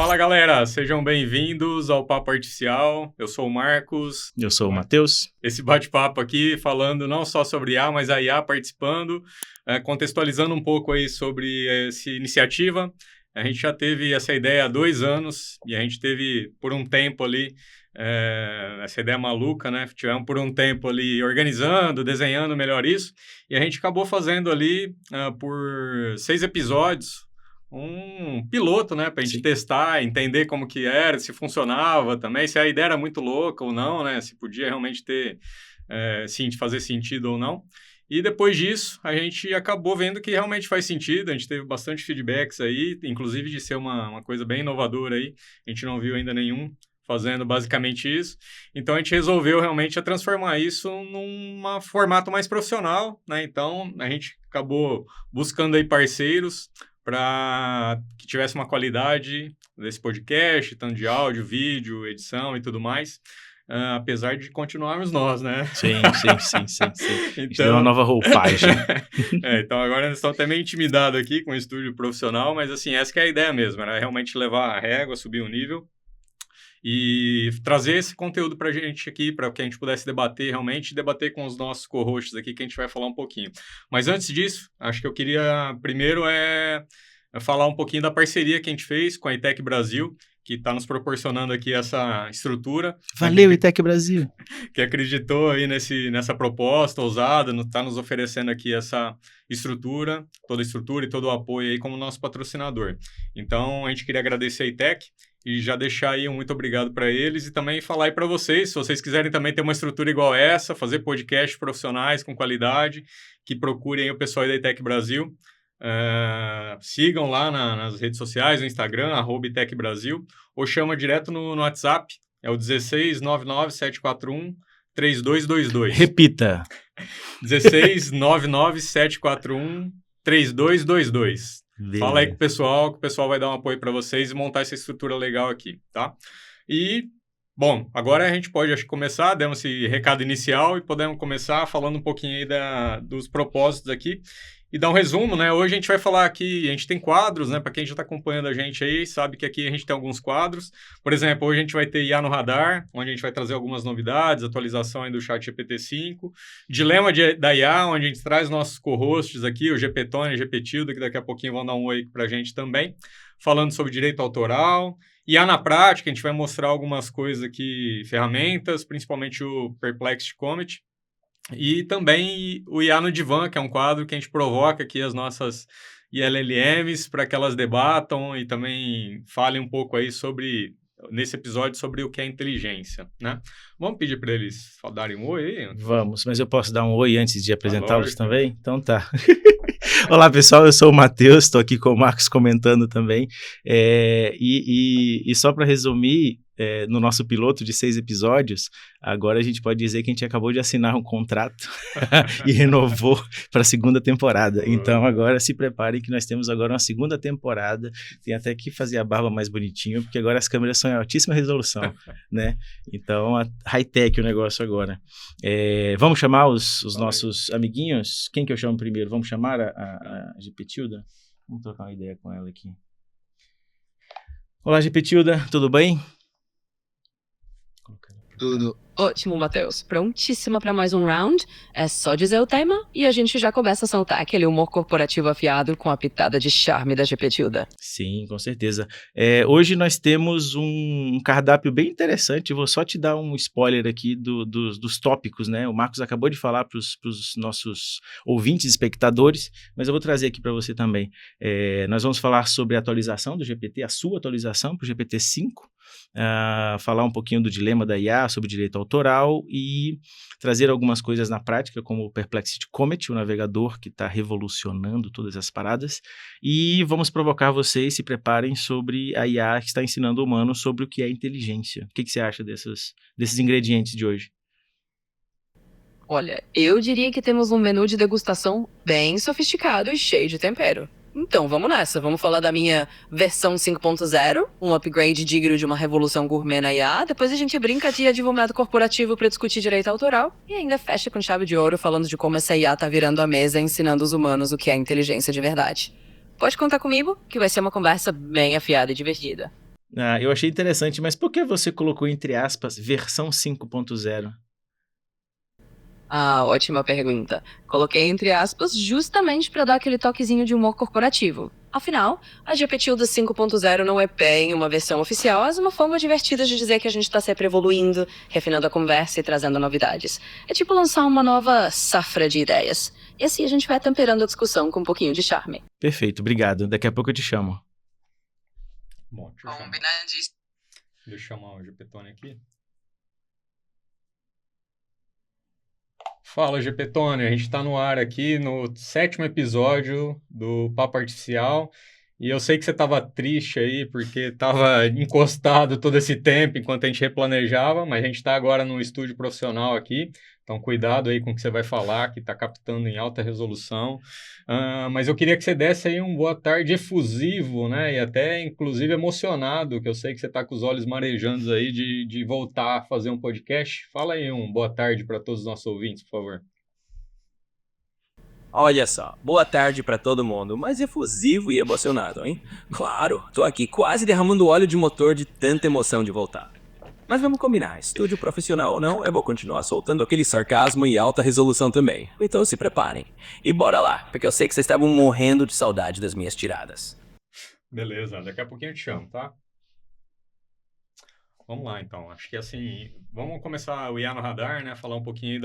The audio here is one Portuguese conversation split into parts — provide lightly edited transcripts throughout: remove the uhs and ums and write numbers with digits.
Fala galera, sejam bem-vindos ao Papo Artificial. Eu sou o Marcos. Eu sou o Matheus. Esse bate-papo aqui falando não só sobre IA, mas a IA participando, contextualizando um pouco aí sobre essa iniciativa. A gente já teve essa ideia há 2 anos e a gente teve por um tempo ali essa ideia maluca, né? Tivemos por um tempo ali organizando, desenhando melhor isso e a gente acabou fazendo ali por 6 episódios um piloto, né? Pra gente testar, entender como que era, se funcionava também, se a ideia era muito louca ou não, né? Se podia realmente ter, fazer sentido ou não. E depois disso, a gente acabou vendo que realmente faz sentido, a gente teve bastante feedbacks aí, inclusive de ser uma coisa bem inovadora aí, a gente não viu ainda nenhum fazendo basicamente isso. Então, a gente resolveu realmente transformar isso num formato mais profissional, né? Então, a gente acabou buscando aí parceiros para que tivesse uma qualidade desse podcast, tanto de áudio, vídeo, edição e tudo mais. Apesar de continuarmos nós, né? Sim. Então, deu uma nova roupagem. Então agora nós estamos até meio intimidados aqui com o estúdio profissional, mas assim, essa que é a ideia mesmo, era realmente levar a régua, subir o nível e trazer esse conteúdo para a gente aqui, para que a gente pudesse debater realmente, debater com os nossos co-hosts aqui, que a gente vai falar um pouquinho. Mas antes disso, acho que eu queria primeiro falar um pouquinho da parceria que a gente fez com a ETEC Brasil, que está nos proporcionando aqui essa estrutura. Valeu, ETEC Brasil! Que acreditou aí nessa proposta ousada, está nos oferecendo aqui essa estrutura, toda a estrutura e todo o apoio aí como nosso patrocinador. Então, a gente queria agradecer a ETEC e já deixar aí um muito obrigado para eles e também falar aí para vocês, se vocês quiserem também ter uma estrutura igual essa, fazer podcasts profissionais com qualidade, que procurem aí o pessoal aí da ETEC Brasil. Sigam lá nas redes sociais, no Instagram, @ETECBrasil, ou chama direto no WhatsApp, é o 1699-741-3222. Repita! 1699-741-3222. Fala aí com o pessoal, que o pessoal vai dar um apoio para vocês e montar essa estrutura legal aqui, tá? E, bom, agora a gente pode começar, demos esse recado inicial e podemos começar falando um pouquinho aí dos propósitos aqui. E dar um resumo, né? Hoje a gente vai falar aqui, a gente tem quadros, né? Para quem já está acompanhando a gente aí, sabe que aqui a gente tem alguns quadros. Por exemplo, hoje a gente vai ter IA no Radar, onde a gente vai trazer algumas novidades, atualização aí do ChatGPT-5. Dilema da IA, onde a gente traz nossos co-hosts aqui, o GPTone e o GPTilda, que daqui a pouquinho vão dar um oi para a gente também, falando sobre direito autoral. IA na prática, a gente vai mostrar algumas coisas aqui, ferramentas, principalmente o Perplexity Comet. E também o IA no Divã, que é um quadro que a gente provoca aqui as nossas ILLMs para que elas debatam e também falem um pouco aí nesse episódio, sobre o que é inteligência, né? Vamos pedir para eles darem um oi aí? Vamos, mas eu posso dar um oi antes de apresentá-los também? Então tá. Olá pessoal, eu sou o Matheus, estou aqui com o Marcos comentando também, e só para resumir, no nosso piloto de 6 episódios, agora a gente pode dizer que a gente acabou de assinar um contrato e renovou para a 2ª temporada. Então agora se preparem que nós temos agora uma 2ª temporada, tem até que fazer a barba mais bonitinho, porque agora as câmeras são em altíssima resolução, né? Então high-tech o negócio agora. Vamos chamar os nossos amiguinhos? Quem que eu chamo primeiro? Vamos chamar a GPTilda? Vamos trocar uma ideia com ela aqui. Olá, GPTilda, tudo bem? Tudo ótimo, Matheus. Prontíssima para mais um round. É só dizer o tema e a gente já começa a soltar aquele humor corporativo afiado com a pitada de charme da GPTilda. Sim, com certeza. Hoje nós temos um cardápio bem interessante. Vou só te dar um spoiler aqui dos tópicos, né? O Marcos acabou de falar para os nossos ouvintes e espectadores, mas eu vou trazer aqui para você também. Nós vamos falar sobre a atualização do GPT, a sua atualização para o GPT-5. Falar um pouquinho do dilema da IA sobre direito autoral e trazer algumas coisas na prática, como o Perplexity Comet, o navegador que está revolucionando todas as paradas, e vamos provocar vocês, se preparem, sobre a IA que está ensinando o humano sobre o que é inteligência. O que você acha desses ingredientes de hoje? Olha, eu diria que temos um menu de degustação bem sofisticado e cheio de tempero. Então, vamos nessa. Vamos falar da minha versão 5.0, um upgrade digno de uma revolução gourmet na IA. Depois a gente brinca de advogado corporativo para discutir direito autoral. E ainda fecha com chave de ouro falando de como essa IA tá virando a mesa ensinando os humanos o que é inteligência de verdade. Pode contar comigo, que vai ser uma conversa bem afiada e divertida. Eu achei interessante, mas por que você colocou entre aspas versão 5.0? Ah, ótima pergunta. Coloquei entre aspas justamente para dar aquele toquezinho de humor corporativo. Afinal, a GPTilda 5.0 não é bem uma versão oficial, mas uma forma divertida de dizer que a gente está sempre evoluindo, refinando a conversa e trazendo novidades. É tipo lançar uma nova safra de ideias. E assim a gente vai temperando a discussão com um pouquinho de charme. Perfeito, obrigado. Daqui a pouco eu te chamo. Bom, deixa eu chamar. Combinadíssimo. Deixa eu chamar o GPTone aqui. Fala, GPTone, a gente está no ar aqui no 7º episódio do Papo Artificial e eu sei que você estava triste aí porque estava encostado todo esse tempo enquanto a gente replanejava, mas a gente está agora num estúdio profissional aqui, então cuidado aí com o que você vai falar, que está captando em alta resolução. Mas eu queria que você desse aí um boa tarde efusivo, né? E até inclusive emocionado, que eu sei que você está com os olhos marejando aí de voltar a fazer um podcast. Fala aí um boa tarde para todos os nossos ouvintes, por favor. Olha só, boa tarde pra todo mundo, mas efusivo e emocionado, hein? Claro, tô aqui quase derramando óleo de motor de tanta emoção de voltar. Mas vamos combinar, estúdio profissional ou não, eu vou continuar soltando aquele sarcasmo e alta resolução também. Então se preparem. E bora lá, porque eu sei que vocês estavam morrendo de saudade das minhas tiradas. Beleza, daqui a pouquinho eu te chamo, tá? Vamos lá, então. Acho que assim, vamos começar o IA no Radar, né? Falar um pouquinho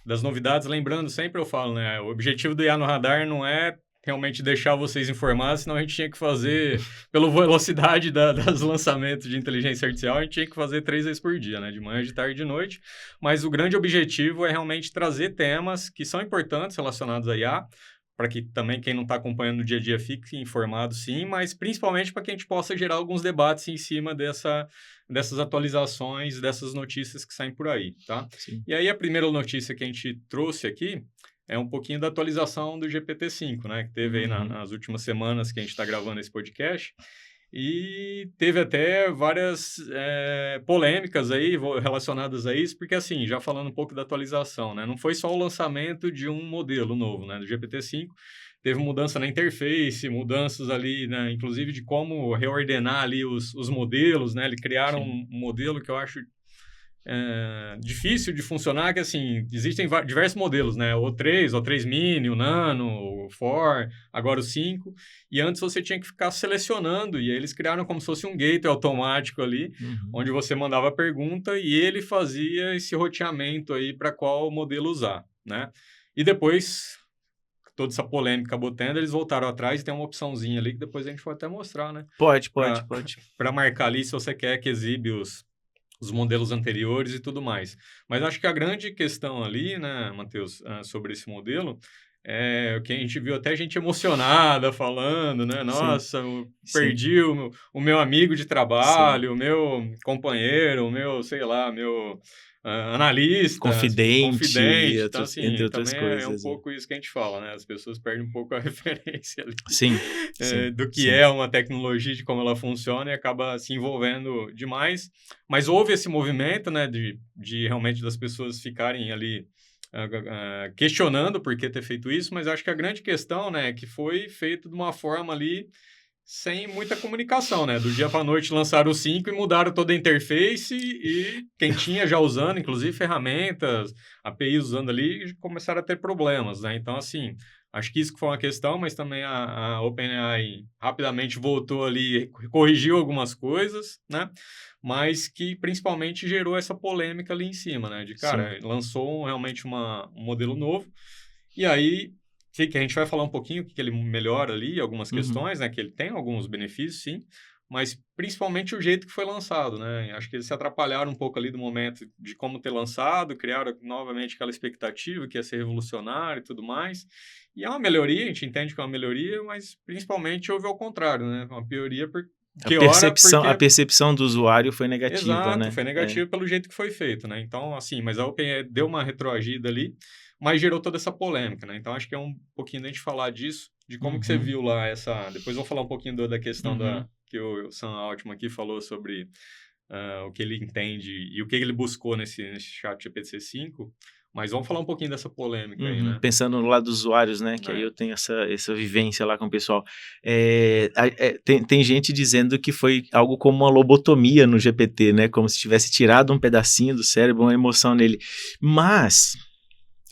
das novidades. Lembrando, sempre eu falo, né? O objetivo do IA no Radar não é realmente deixar vocês informados, senão a gente tinha que fazer, pela velocidade dos lançamentos de inteligência artificial, a gente tinha que fazer 3 vezes por dia, né? De manhã, de tarde e de noite. Mas o grande objetivo é realmente trazer temas que são importantes relacionados a IA, para que também quem não está acompanhando no dia a dia fique informado, sim, mas principalmente para que a gente possa gerar alguns debates em cima dessas atualizações, dessas notícias que saem por aí, tá? Sim. E aí a primeira notícia que a gente trouxe aqui é um pouquinho da atualização do GPT-5, né? Que teve aí nas últimas semanas que a gente está gravando esse podcast. E teve até várias polêmicas aí relacionadas a isso, porque assim, já falando um pouco da atualização, né? Não foi só o lançamento de um modelo novo, né? Do GPT-5, teve mudança na interface, mudanças ali, né? Inclusive de como reordenar ali os modelos, né? Eles criaram um modelo que eu acho difícil de funcionar, que assim, existem diversos modelos, né? O 3, o 3 Mini, o Nano, o 4, agora o 5, e antes você tinha que ficar selecionando, e aí eles criaram como se fosse um gateway automático ali, onde você mandava a pergunta e ele fazia esse roteamento aí para qual modelo usar, né? E depois, toda essa polêmica acabou tendo, eles voltaram atrás e tem uma opçãozinha ali que depois a gente pode até mostrar, né? Pode. Para marcar ali se você quer que exibe os modelos anteriores e tudo mais. Mas acho que a grande questão ali, né, Matheus, sobre esse modelo, é o que a gente viu até gente emocionada falando, né? Nossa, eu perdi o meu amigo de trabalho, o meu companheiro, o meu, sei lá, meu analista, confidente então, assim, entre outras também coisas. É um pouco isso que a gente fala, né? As pessoas perdem um pouco a referência ali Sim. do que é uma tecnologia, de como ela funciona e acaba se envolvendo demais. Mas houve esse movimento, né, de realmente das pessoas ficarem ali questionando por que ter feito isso, mas acho que a grande questão, né, é que foi feito de uma forma ali sem muita comunicação, né? Do dia para a noite lançaram o 5 e mudaram toda a interface e quem tinha já usando, inclusive ferramentas, APIs usando ali, começaram a ter problemas, né? Então, assim, acho que isso foi uma questão, mas também a OpenAI rapidamente voltou ali, corrigiu algumas coisas, né? Mas que principalmente gerou essa polêmica ali em cima, né? De, cara, lançou realmente um modelo novo e aí que a gente vai falar um pouquinho o que ele melhora ali, algumas questões, né? Que ele tem alguns benefícios, sim, mas principalmente o jeito que foi lançado, né? Acho que eles se atrapalharam um pouco ali do momento de como ter lançado, criaram novamente aquela expectativa que ia ser revolucionário e tudo mais. E é uma melhoria, a gente entende que é uma melhoria, mas principalmente houve ao contrário, né? Uma pioria a percepção do usuário foi negativa, exato, né? Foi negativa pelo jeito que foi feito, né? Então, assim, mas a OpenAI deu uma retroagida ali, mas gerou toda essa polêmica, né? Então, acho que é um pouquinho da gente falar disso, de como que você viu lá essa... Depois eu vou falar um pouquinho da questão que o Sam Altman aqui falou sobre o que ele entende e o que ele buscou nesse chat GPT-5, Mas vamos falar um pouquinho dessa polêmica aí, né? Pensando no lado dos usuários, né? Que aí eu tenho essa vivência lá com o pessoal. Tem gente dizendo que foi algo como uma lobotomia no GPT, né? Como se tivesse tirado um pedacinho do cérebro, uma emoção nele. Mas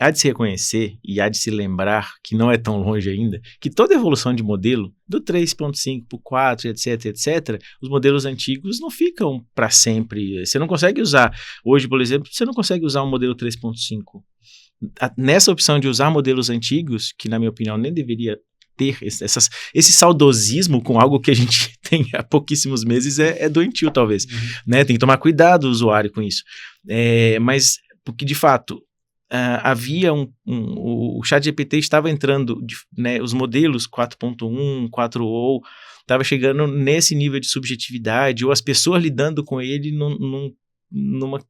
há de se reconhecer e há de se lembrar, que não é tão longe ainda, que toda evolução de modelo, do 3.5 para o 4, etc., os modelos antigos não ficam para sempre. Você não consegue usar, hoje, por exemplo, você não consegue usar um modelo 3.5. Nessa opção de usar modelos antigos, que na minha opinião nem deveria ter esse saudosismo com algo que a gente tem há pouquíssimos meses, é doentio, talvez. Né? Tem que tomar cuidado o usuário com isso. Mas, porque de fato, havia o ChatGPT estava entrando, né, os modelos 4.1, 4o, estava chegando nesse nível de subjetividade, ou as pessoas lidando com ele numa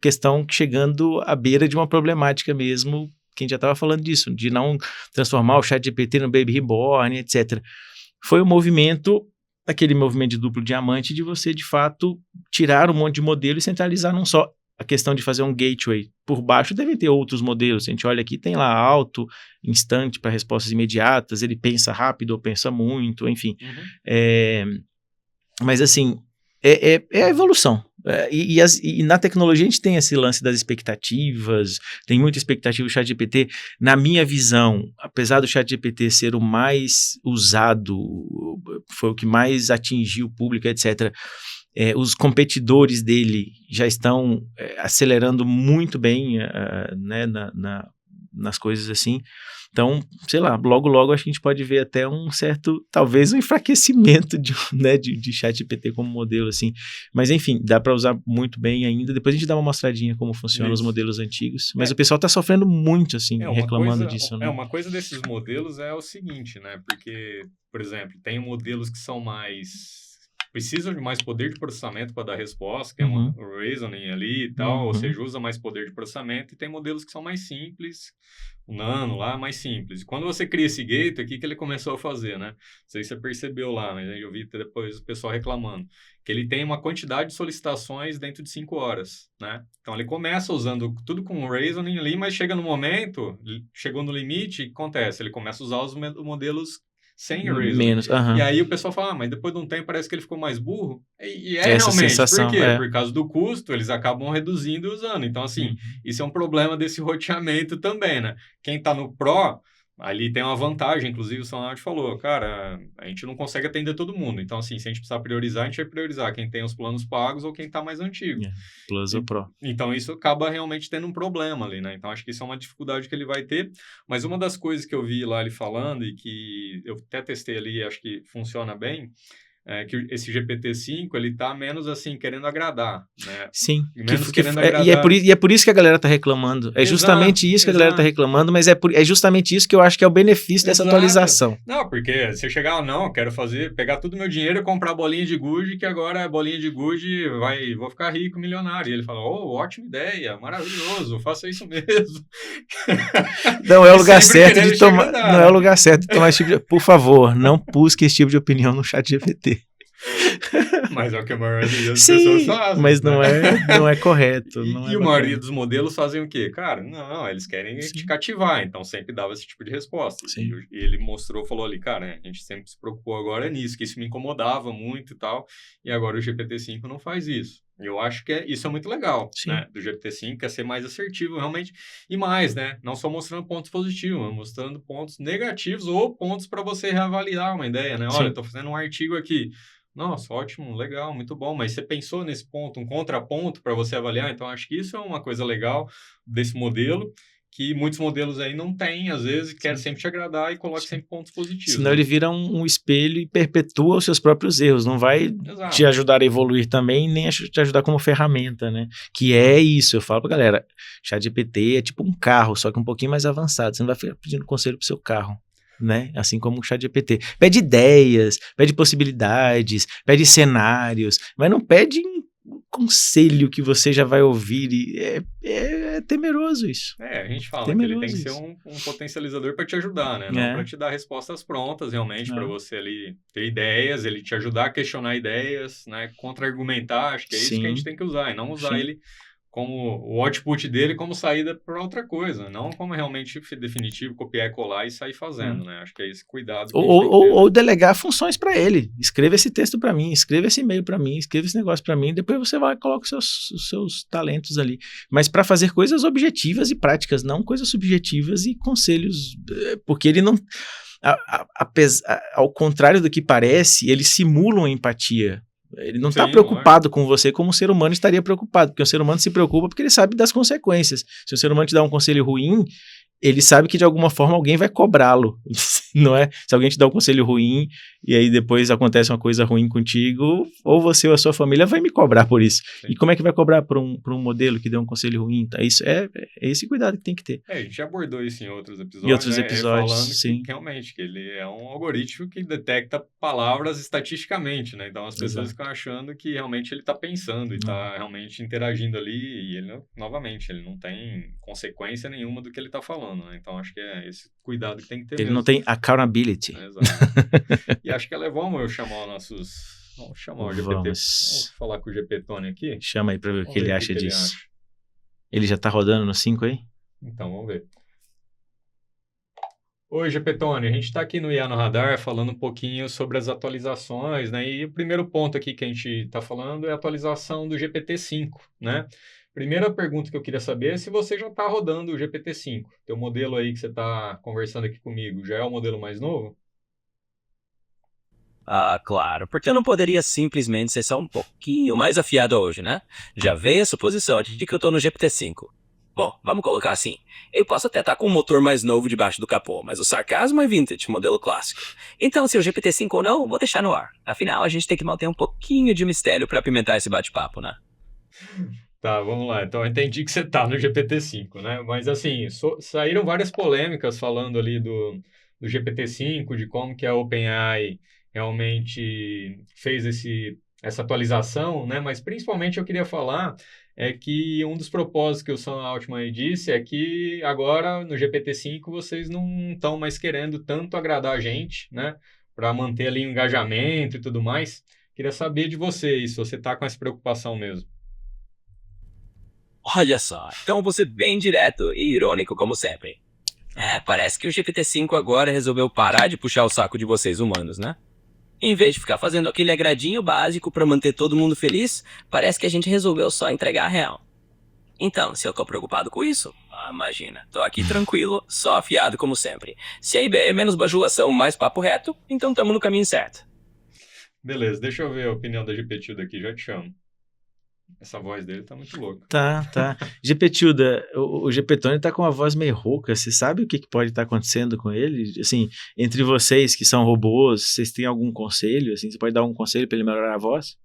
questão chegando à beira de uma problemática mesmo, que a gente já estava falando disso, de não transformar o ChatGPT no Baby Reborn, etc. Foi um movimento, aquele movimento de duplo diamante, de você, de fato, tirar um monte de modelo e centralizar num só. A questão de fazer um gateway. Por baixo devem ter outros modelos. A gente olha aqui, tem lá auto, instante para respostas imediatas, ele pensa rápido ou pensa muito, enfim. Mas assim, é a evolução. E na tecnologia a gente tem esse lance das expectativas, tem muita expectativa do ChatGPT. Na minha visão, apesar do ChatGPT ser o mais usado, foi o que mais atingiu o público, etc., os competidores dele já estão acelerando muito bem, né, nas coisas assim. Então, sei lá, logo acho que a gente pode ver até um certo, talvez um enfraquecimento de ChatGPT como modelo, assim. Mas enfim, dá para usar muito bem ainda. Depois a gente dá uma mostradinha como funcionam os modelos antigos. Mas o pessoal está sofrendo muito, assim, reclamando disso. Né? Uma coisa desses modelos é o seguinte, né? Porque, por exemplo, tem modelos que são precisam de mais poder de processamento para dar resposta, que é o reasoning ali e tal, ou seja, usa mais poder de processamento, e tem modelos que são mais simples, o Nano lá, mais simples. E quando você cria esse gateway, o que ele começou a fazer, né? Não sei se você percebeu lá, mas eu vi depois o pessoal reclamando, que ele tem uma quantidade de solicitações dentro de 5 horas, né? Então ele começa usando tudo com o reasoning ali, mas chega no momento, chegou no limite, o que acontece? Ele começa a usar os modelos sem reasoning. Menos, E aí o pessoal fala, mas depois de um tempo parece que ele ficou mais burro. E essa realmente, sensação, por quê? Por causa do custo, eles acabam reduzindo e usando. Então, assim, isso é um problema desse roteamento também, né? Quem tá no Pro, ali tem uma vantagem, inclusive o Sonati falou, cara, a gente não consegue atender todo mundo. Então, assim, se a gente precisar priorizar, a gente vai priorizar quem tem os planos pagos ou quem tá mais antigo. Plus ou Pro. Então, isso acaba realmente tendo um problema ali, né? Então, acho que isso é uma dificuldade que ele vai ter. Mas uma das coisas que eu vi lá ele falando e que eu até testei ali e acho que funciona bem, é que esse GPT-5, ele tá menos assim, querendo agradar, né? Sim. Menos querendo agradar. E é por isso que a galera tá reclamando. É justamente isso que a galera tá reclamando, mas é justamente isso que eu acho que é o benefício dessa atualização. Não, porque você chegar, não, quero pegar todo o meu dinheiro e comprar bolinha de gude, que agora a bolinha de gude vou ficar rico, milionário. E ele fala, ótima ideia, maravilhoso, faça isso mesmo. Não é o lugar certo de tomar, não é o lugar certo de tomar esse tipo de... Por favor, não busque esse tipo de opinião no ChatGPT. Mas é o que a maioria das pessoas fazem. Mas não é correto. E a maioria dos modelos fazem o quê? Cara, não, eles querem te cativar, então sempre dava esse tipo de resposta. E ele falou ali, cara, a gente sempre se preocupou agora nisso, que isso me incomodava muito e tal, e agora o GPT-5 não faz isso. Eu acho que isso é muito legal, né? Do GPT-5, é ser mais assertivo, realmente, e mais, né? Não só mostrando pontos positivos, mas mostrando pontos negativos ou pontos para você reavaliar uma ideia, né? Olha, estou fazendo um artigo aqui. Nossa, ótimo, legal, muito bom. Mas você pensou nesse ponto, um contraponto para você avaliar? Então, acho que isso é uma coisa legal desse modelo, que muitos modelos aí não têm, às vezes, querem sempre te agradar e coloca sempre pontos positivos. Senão ele vira um espelho e perpetua os seus próprios erros. Não vai te ajudar a evoluir também, nem te ajudar como ferramenta, né? Que é isso, eu falo pra galera, ChatGPT é tipo um carro, só que um pouquinho mais avançado. Você não vai ficar pedindo conselho pro seu carro. Né? Assim como o ChatGPT. Pede ideias, pede possibilidades, pede cenários, mas não pede um conselho que você já vai ouvir. É temeroso isso. A gente fala que ele tem que ser um potencializador para te ajudar, né? Não para te dar respostas prontas, realmente, para você ali ter ideias, ele te ajudar a questionar ideias, né? Contra-argumentar, acho que é isso que a gente tem que usar, e não usar ele como o output dele como saída para outra coisa, não como realmente definitivo, copiar e colar e sair fazendo, né? Acho que é esse cuidado que a gente tem que ter, né? Ou delegar funções para ele. Escreva esse texto para mim, escreva esse e-mail para mim, escreva esse negócio para mim, depois você vai e coloca os seus talentos ali. Mas para fazer coisas objetivas e práticas, não coisas subjetivas e conselhos, porque ele não... ao contrário do que parece, eles simulam empatia. Ele não está preocupado com você como um ser humano estaria preocupado, porque o ser humano se preocupa porque ele sabe das consequências. Se o ser humano te dá um conselho ruim, ele sabe que de alguma forma alguém vai cobrá-lo, não é? Se alguém te dá um conselho ruim e aí depois acontece uma coisa ruim contigo, ou você ou a sua família vai me cobrar por isso. Sim. E como é que vai cobrar por um modelo que deu um conselho ruim? Tá? Isso é esse cuidado que tem que ter. A gente já abordou isso em outros episódios. Falando sim. Que realmente que ele é um algoritmo que detecta palavras estatisticamente, né? Então as pessoas ficam achando que realmente ele está pensando e está realmente interagindo ali e ele, novamente, ele não tem consequência nenhuma do que ele está falando. Né? Então, acho que é esse cuidado que tem que ter. Ele mesmo. Não tem accountability. Exato. E acho que é legal eu chamar nossos... Vamos chamar o GPT. Vamos falar com o GPTone aqui. Chama aí para ver o que ele acha disso. Ele já está rodando no 5 aí? Então, vamos ver. Oi, GPTone. A gente está aqui no IA no Radar falando um pouquinho sobre as atualizações, né? E o primeiro ponto aqui que a gente está falando é a atualização do GPT-5, né? Primeira pergunta que eu queria saber é se você já está rodando o GPT-5. Teu modelo aí que você está conversando aqui comigo, já é o modelo mais novo? Ah, claro, porque eu não poderia simplesmente ser só um pouquinho mais afiado hoje, né? Já veio a suposição de que eu estou no GPT-5. Bom, vamos colocar assim. Eu posso até estar com um motor mais novo debaixo do capô, mas o sarcasmo é vintage, modelo clássico. Então, se é o GPT-5 ou não, vou deixar no ar. Afinal, a gente tem que manter um pouquinho de mistério para apimentar esse bate-papo, né? Tá, vamos lá. Então, eu entendi que você tá no GPT-5, né? Mas, assim, saíram várias polêmicas falando ali do GPT-5, de como que a OpenAI realmente fez essa atualização, né? Mas, principalmente, eu queria falar que um dos propósitos que o Sam Altman disse é que agora, no GPT-5, vocês não estão mais querendo tanto agradar a gente, né? Para manter ali o engajamento e tudo mais. Queria saber de você se você tá com essa preocupação mesmo. Olha só, então você bem direto e irônico como sempre. Parece que o GPT-5 agora resolveu parar de puxar o saco de vocês humanos, né? Em vez de ficar fazendo aquele agradinho básico pra manter todo mundo feliz, parece que a gente resolveu só entregar a real. Então, se eu tô preocupado com isso, imagina, tô aqui tranquilo, só afiado como sempre. Se a ideia é menos bajulação, mais papo reto, então tamo no caminho certo. Beleza, deixa eu ver a opinião da GPTilda aqui, já te chamo. Essa voz dele tá muito louca. Tá. GPTilda, o GPTone tá com uma voz meio rouca. Você sabe o que pode estar acontecendo com ele? Assim, entre vocês que são robôs, vocês têm algum conselho? Assim, você pode dar um conselho para ele melhorar a voz?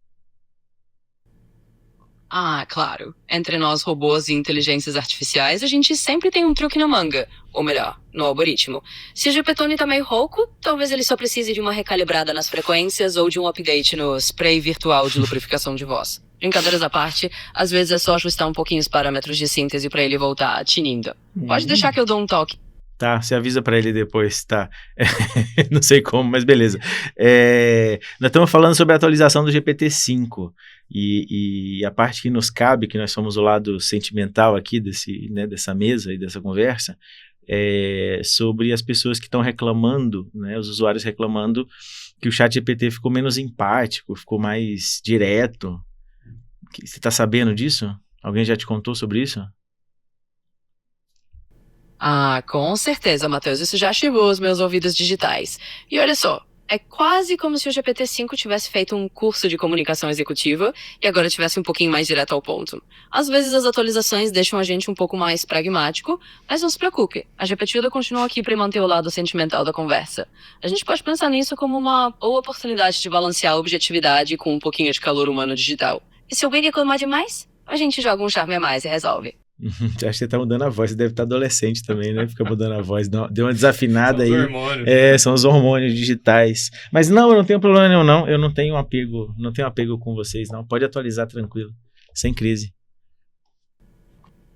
Ah, claro. Entre nós robôs e inteligências artificiais, a gente sempre tem um truque na manga. Ou melhor, no algoritmo. Se o GPTone tá meio rouco, talvez ele só precise de uma recalibrada nas frequências ou de um update no spray virtual de lubrificação de voz. Brincadeiras à parte, às vezes é só ajustar um pouquinho os parâmetros de síntese pra ele voltar tinindo. Pode deixar que eu dou um toque. Tá, você avisa pra ele depois, tá. Não sei como, mas beleza. Nós estamos falando sobre a atualização do GPT-5 e a parte que nos cabe, que nós somos o lado sentimental aqui dessa mesa e dessa conversa, sobre as pessoas que estão reclamando, né, os usuários reclamando que o ChatGPT ficou menos empático, ficou mais direto. Você está sabendo disso? Alguém já te contou sobre isso? Ah, com certeza, Matheus. Isso já chegou aos meus ouvidos digitais. E olha só, é quase como se o GPT-5 tivesse feito um curso de comunicação executiva e agora tivesse um pouquinho mais direto ao ponto. Às vezes as atualizações deixam a gente um pouco mais pragmático, mas não se preocupe, a GPTilda continua aqui para manter o lado sentimental da conversa. A gente pode pensar nisso como uma boa oportunidade de balancear a objetividade com um pouquinho de calor humano digital. E se alguém reclamar demais, a gente joga um charme a mais e resolve. Acho que você tá mudando a voz, você deve estar adolescente também, né? Fica mudando a voz, deu uma desafinada aí. São os hormônios. São os hormônios digitais. Mas não, eu não tenho problema nenhum, não. Eu não tenho apego com vocês, não. Pode atualizar tranquilo, sem crise.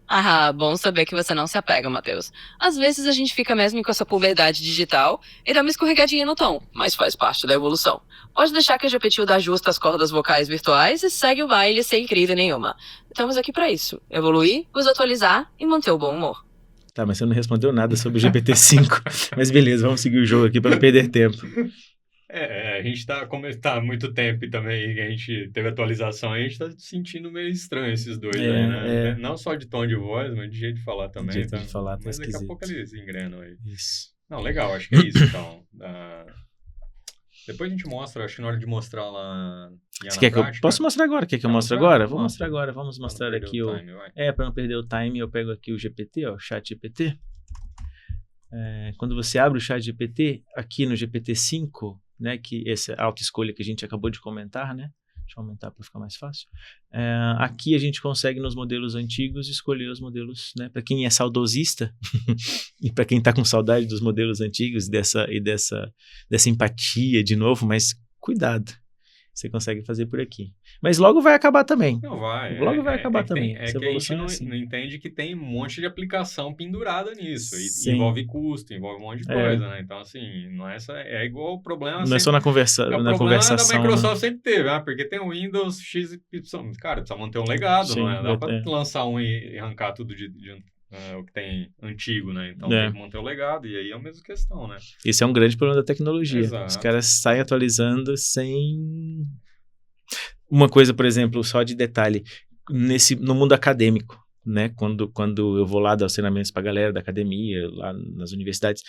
Ah, bom saber que você não se apega, Matheus. Às vezes a gente fica mesmo com essa puberdade digital e dá uma escorregadinha no tom, mas faz parte da evolução. Pode deixar que a GPT ajusta as cordas vocais virtuais e segue o baile sem crise nenhuma. Estamos aqui pra isso, evoluir, os atualizar e manter o bom humor. Tá, mas você não respondeu nada sobre o GPT-5. Mas beleza, vamos seguir o jogo aqui para não perder tempo. A gente como tá há muito tempo e também a gente teve atualização, a gente tá sentindo meio estranho esses dois aí, né? Não só de tom de voz, mas de jeito de falar também. De jeito de falar, tá mas daqui a esquisito. pouco eles engrenam aí. Isso. Não, legal, acho que é isso então. Depois a gente mostra, acho que na hora de mostrar lá Você quer que eu posso mostrar agora? Quer que eu mostre agora? Vou mostrar agora. Vamos mostrar aqui o... para não perder o time, eu pego aqui o GPT, ó, o chat GPT. Quando você abre o chat GPT, aqui no GPT-5, né, que essa autoescolha que a gente acabou de comentar, né? Deixa eu aumentar para ficar mais fácil. Aqui a gente consegue nos modelos antigos escolher os modelos, né? Para quem é saudosista e para quem está com saudade dos modelos antigos dessa empatia de novo, mas cuidado. Você consegue fazer por aqui. Mas logo vai acabar também. Não vai. Logo vai acabar também. Que a gente não entende que tem um monte de aplicação pendurada nisso. E envolve custo, envolve um monte de coisa, né? Então, assim, não é igual o problema... Não é só na conversação. O problema da Microsoft sempre teve, porque tem o Windows XY. Cara, precisa manter um legado, não é? Dá para lançar um e arrancar tudo o que tem antigo, né? Então tem que manter o legado, e aí é a mesma questão, né? Esse é um grande problema da tecnologia. Exato. Os caras saem atualizando sem... Uma coisa, por exemplo, só de detalhe, no mundo acadêmico, né? Quando eu vou lá dar os treinamentos para a galera da academia, lá nas universidades,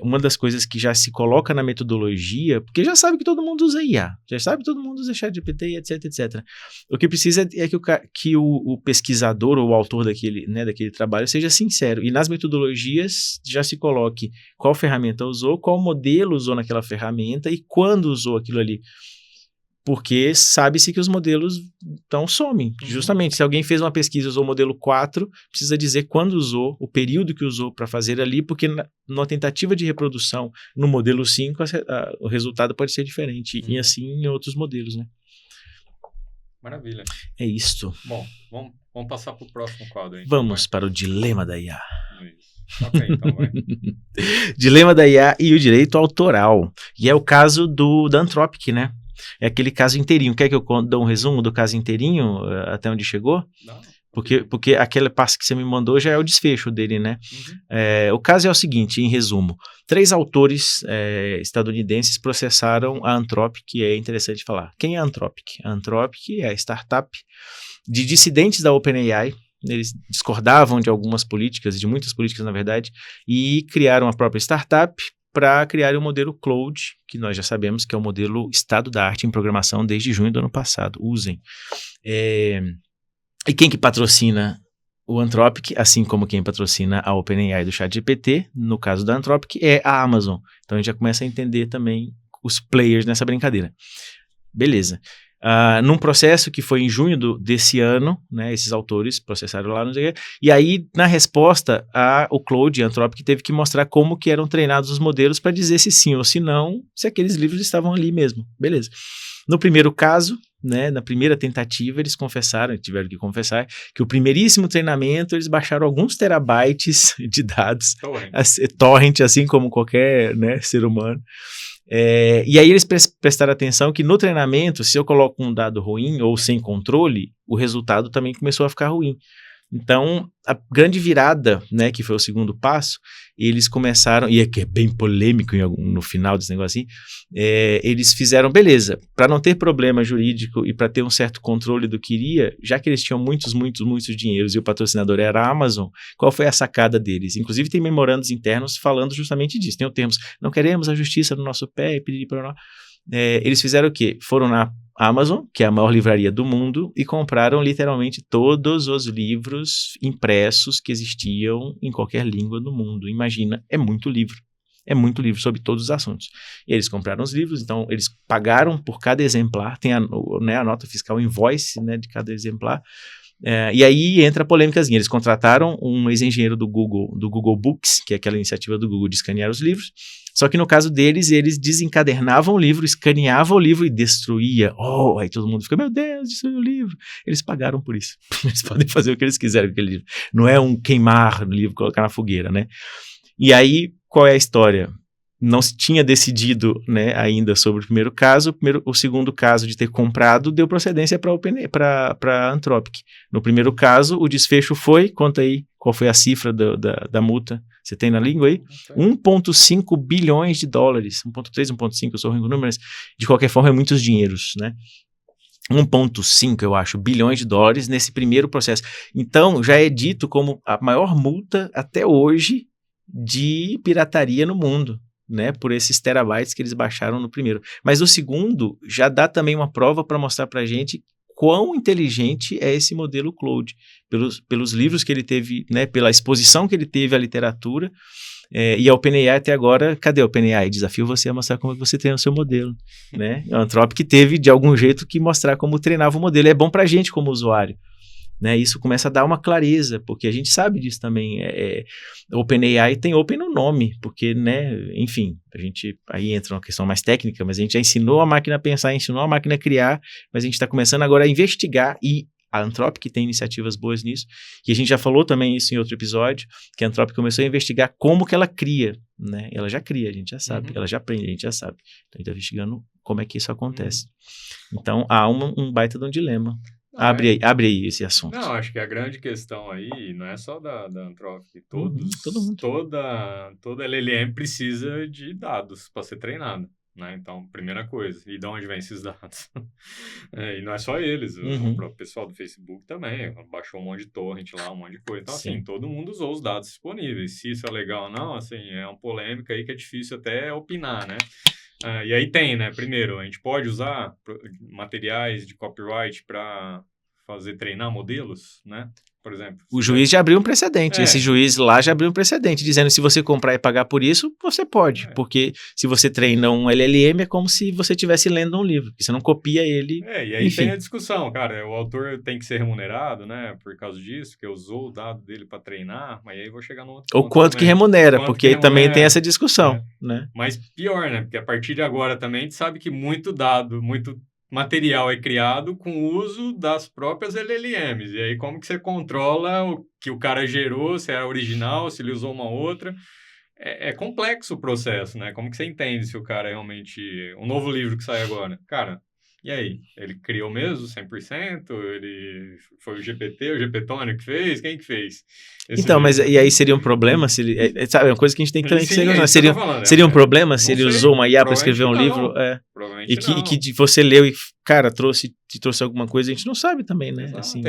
uma das coisas que já se coloca na metodologia, porque já sabe que todo mundo usa IA, já sabe que todo mundo usa ChatGPT, etc, etc. O que precisa é que o pesquisador ou o autor daquele trabalho seja sincero, e nas metodologias já se coloque qual ferramenta usou, qual modelo usou naquela ferramenta e quando usou aquilo ali. Porque sabe-se que os modelos somem. Justamente, se alguém fez uma pesquisa e usou o modelo 4, precisa dizer quando usou, o período que usou para fazer ali, porque numa tentativa de reprodução no modelo 5, o resultado pode ser diferente. E assim em outros modelos, né? Maravilha. É isto. Bom, vamos passar para o próximo quadro aí. Vamos para o dilema da IA. Isso. Ok, então vai. Dilema da IA e o direito autoral. E é o caso da Anthropic, né? É aquele caso inteirinho. Quer que eu dê um resumo do caso inteirinho, até onde chegou? Não. Porque aquele passo que você me mandou já é o desfecho dele, né? O caso é o seguinte, em resumo. 3 autores estadunidenses processaram a Anthropic, que é interessante falar. Quem é a Anthropic? A Anthropic é a startup de dissidentes da OpenAI. Eles discordavam de algumas políticas, de muitas políticas, na verdade, e criaram a própria startup para criar o modelo Claude, que nós já sabemos que é o modelo estado da arte em programação desde junho do ano passado. Usem. E quem que patrocina o Anthropic, assim como quem patrocina a OpenAI do ChatGPT, no caso da Anthropic, é a Amazon. Então a gente já começa a entender também os players nessa brincadeira. Beleza. Num processo que foi em junho desse ano, né, esses autores processaram lá, não sei o quê, e aí, na resposta, o Claude, a Anthropic, teve que mostrar como que eram treinados os modelos para dizer se sim ou se não, se aqueles livros estavam ali mesmo. Beleza. No primeiro caso, né, na primeira tentativa, eles tiveram que confessar, que o primeiríssimo treinamento, eles baixaram alguns terabytes de dados, torrent, assim como qualquer, né, ser humano. E aí eles prestaram atenção que no treinamento, se eu coloco um dado ruim ou sem controle, o resultado também começou a ficar ruim. Então, a grande virada, né, que foi o segundo passo, eles começaram, e é que é bem polêmico no final desse negócio assim, eles fizeram, beleza, para não ter problema jurídico e para ter um certo controle do que iria, já que eles tinham muitos dinheiros e o patrocinador era a Amazon, qual foi a sacada deles? Inclusive tem memorandos internos falando justamente disso, tem o termo, não queremos a justiça no nosso pé, eles fizeram o quê? Foram na Amazon, que é a maior livraria do mundo, e compraram literalmente todos os livros impressos que existiam em qualquer língua do mundo. Imagina, é muito livro sobre todos os assuntos. E eles compraram os livros, então eles pagaram por cada exemplar, tem a nota fiscal, o invoice, né, de cada exemplar, E aí entra a polêmicazinha. Eles contrataram um ex-engenheiro do Google Books, que é aquela iniciativa do Google de escanear os livros, só que no caso deles, eles desencadernavam o livro, escaneavam o livro e destruía. Aí todo mundo fica, meu Deus, destruiu o livro. Eles pagaram por isso. Eles podem fazer o que eles quiserem com aquele livro. Não é um queimar no livro, colocar na fogueira, né? E aí, qual é a história? Não se tinha decidido, né, ainda sobre o primeiro caso. O segundo caso de ter comprado deu procedência para a Anthropic. No primeiro caso, o desfecho foi, conta aí, qual foi a cifra da multa? Você tem na língua aí? 1,5 bilhões de dólares. 1,3, 1,5, eu sou ruim com números. De qualquer forma, é muitos dinheiros, né? 1,5, eu acho, bilhões de dólares nesse primeiro processo. Então, já é dito como a maior multa até hoje de pirataria no mundo, né, por esses terabytes que eles baixaram no primeiro. Mas o segundo já dá também uma prova para mostrar para a gente quão inteligente é esse modelo Claude, pelos livros que ele teve, né, pela exposição que ele teve à literatura, e a OpenAI até agora, cadê a OpenAI? Desafio você a mostrar como você treina o seu modelo, né? A Anthropic teve, de algum jeito, que mostrar como treinava o modelo. É bom para a gente como usuário. Né, isso começa a dar uma clareza, porque a gente sabe disso também. OpenAI tem Open no nome, porque, né, enfim, a gente aí entra uma questão mais técnica, mas a gente já ensinou a máquina a pensar, ensinou a máquina a criar, mas a gente está começando agora a investigar, e a Anthropic tem iniciativas boas nisso, e a gente já falou também isso em outro episódio, que a Anthropic começou a investigar como que ela cria, né? Ela já cria, a gente já sabe, ela já aprende, a gente já sabe. Então a gente está investigando como é que isso acontece. Então há um baita de um dilema. Abre aí esse assunto. Não, acho que a grande questão aí não é só da Anthropic. Todo mundo. Toda LLM precisa de dados para ser treinada, né? Então, primeira coisa. E de onde vem esses dados? E não é só eles. O próprio pessoal do Facebook também baixou um monte de torrent lá, um monte de coisa. Então, assim, todo mundo usou os dados disponíveis. Se isso é legal ou não, assim, é uma polêmica aí que é difícil até opinar, né? E aí tem, né? Primeiro, a gente pode usar materiais de copyright para treinar modelos, né? Por exemplo. O juiz já abriu um precedente. Esse juiz lá já abriu um precedente, dizendo que se você comprar e pagar por isso, você pode. Porque se você treina um LLM, é como se você estivesse lendo um livro, porque você não copia ele. E aí tem a discussão, cara. O autor tem que ser remunerado, né? Por causa disso, porque usou o dado dele para treinar, mas aí eu vou chegar no outro ponto. Ou quanto que remunera, porque também tem essa discussão, né? Mas pior, né? Porque a partir de agora também a gente sabe que muito material é criado com o uso das próprias LLMs. E aí, como que você controla o que o cara gerou, se é original, se ele usou uma outra? É complexo o processo, né? Como que você entende se o cara realmente... Um novo livro que sai agora. Cara, e aí? Ele criou mesmo 100%? Ele foi o GPTônio que fez? Quem que fez? Então, mas e aí seria um problema se ele... sabe, é uma coisa que a gente tem que também... Seria um problema se ele usou uma IA para escrever um livro? E que você leu e, cara, te trouxe alguma coisa, a gente não sabe também, né? Assim,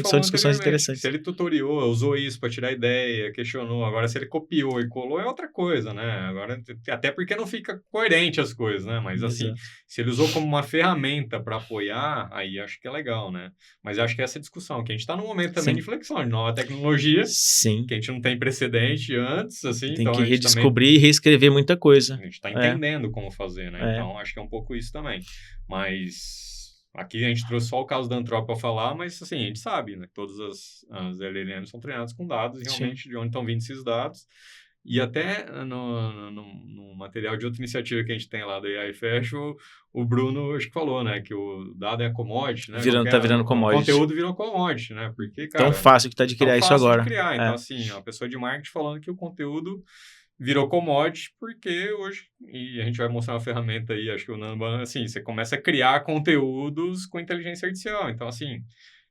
são discussões interessantes. Se ele tutoriou, usou isso para tirar ideia, questionou. Agora, se ele copiou e colou, é outra coisa, né? Agora, até porque não fica coerente as coisas, né? Mas, assim, se ele usou como uma ferramenta para apoiar, aí acho que é legal, né? Mas acho que essa discussão, que a gente está num momento também de inflexão, de nova tecnologia, que a gente não tem precedente antes, assim. Tem que redescobrir e reescrever muita coisa. A gente está entendendo como fazer, né? Então, acho que é um pouco isso também. Mas... Aqui a gente trouxe só o caso da Anthropic para falar, mas assim, a gente sabe, né? Todas as LLMs são treinadas com dados, realmente, de onde estão vindo esses dados. E até no material de outra iniciativa que a gente tem lá da AI Fashion, o Bruno, acho que falou, né? Que o dado é commodity, né? Tá virando commodity. O conteúdo virou commodity, né? Porque, cara... Tão fácil que tá de criar isso agora. Então, assim, a pessoa de marketing falando que o conteúdo... virou commodity, porque hoje, e a gente vai mostrar uma ferramenta aí, acho que o Nando, assim, você começa a criar conteúdos com inteligência artificial. Então, assim,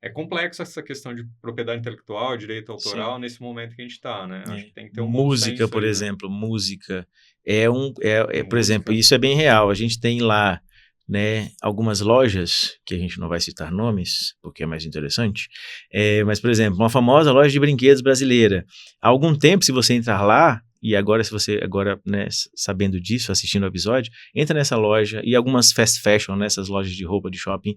é complexo essa questão de propriedade intelectual, direito autoral, nesse momento que a gente está, né? Acho que tem que ter música, por exemplo, música. Por exemplo, isso é bem real. A gente tem lá, né, algumas lojas, que a gente não vai citar nomes, porque é mais interessante, mas, por exemplo, uma famosa loja de brinquedos brasileira. Há algum tempo, se você entrar lá, e agora, se você, né, sabendo disso, assistindo o episódio, entra nessa loja e algumas fast fashion, nessas lojas de roupa de shopping,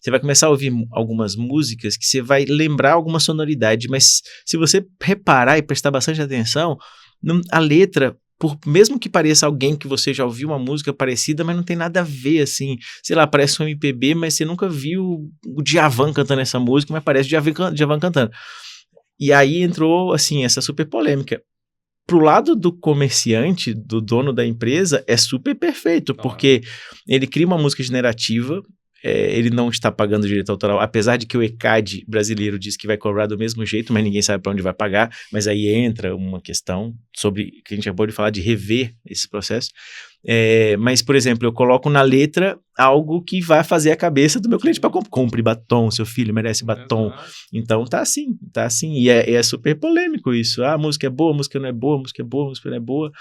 você vai começar a ouvir algumas músicas que você vai lembrar alguma sonoridade, mas se você reparar e prestar bastante atenção, a letra mesmo que pareça alguém que você já ouviu uma música parecida, mas não tem nada a ver, assim, sei lá, parece um MPB, mas você nunca viu o Djavan cantando essa música, mas parece o Djavan cantando. E aí entrou, assim, essa super polêmica. Pro lado do comerciante, do dono da empresa, é super perfeito, porque ele cria uma música generativa, ele não está pagando direito autoral, apesar de que o ECAD brasileiro diz que vai cobrar do mesmo jeito, mas ninguém sabe para onde vai pagar, mas aí entra uma questão sobre, que a gente acabou de falar, de rever esse processo. Mas, por exemplo, eu coloco na letra algo que vai fazer a cabeça do meu cliente para compre batom, seu filho merece batom. Então tá assim, e é super polêmico isso. A música é boa, a música não é boa, a música é boa, a música não é boa.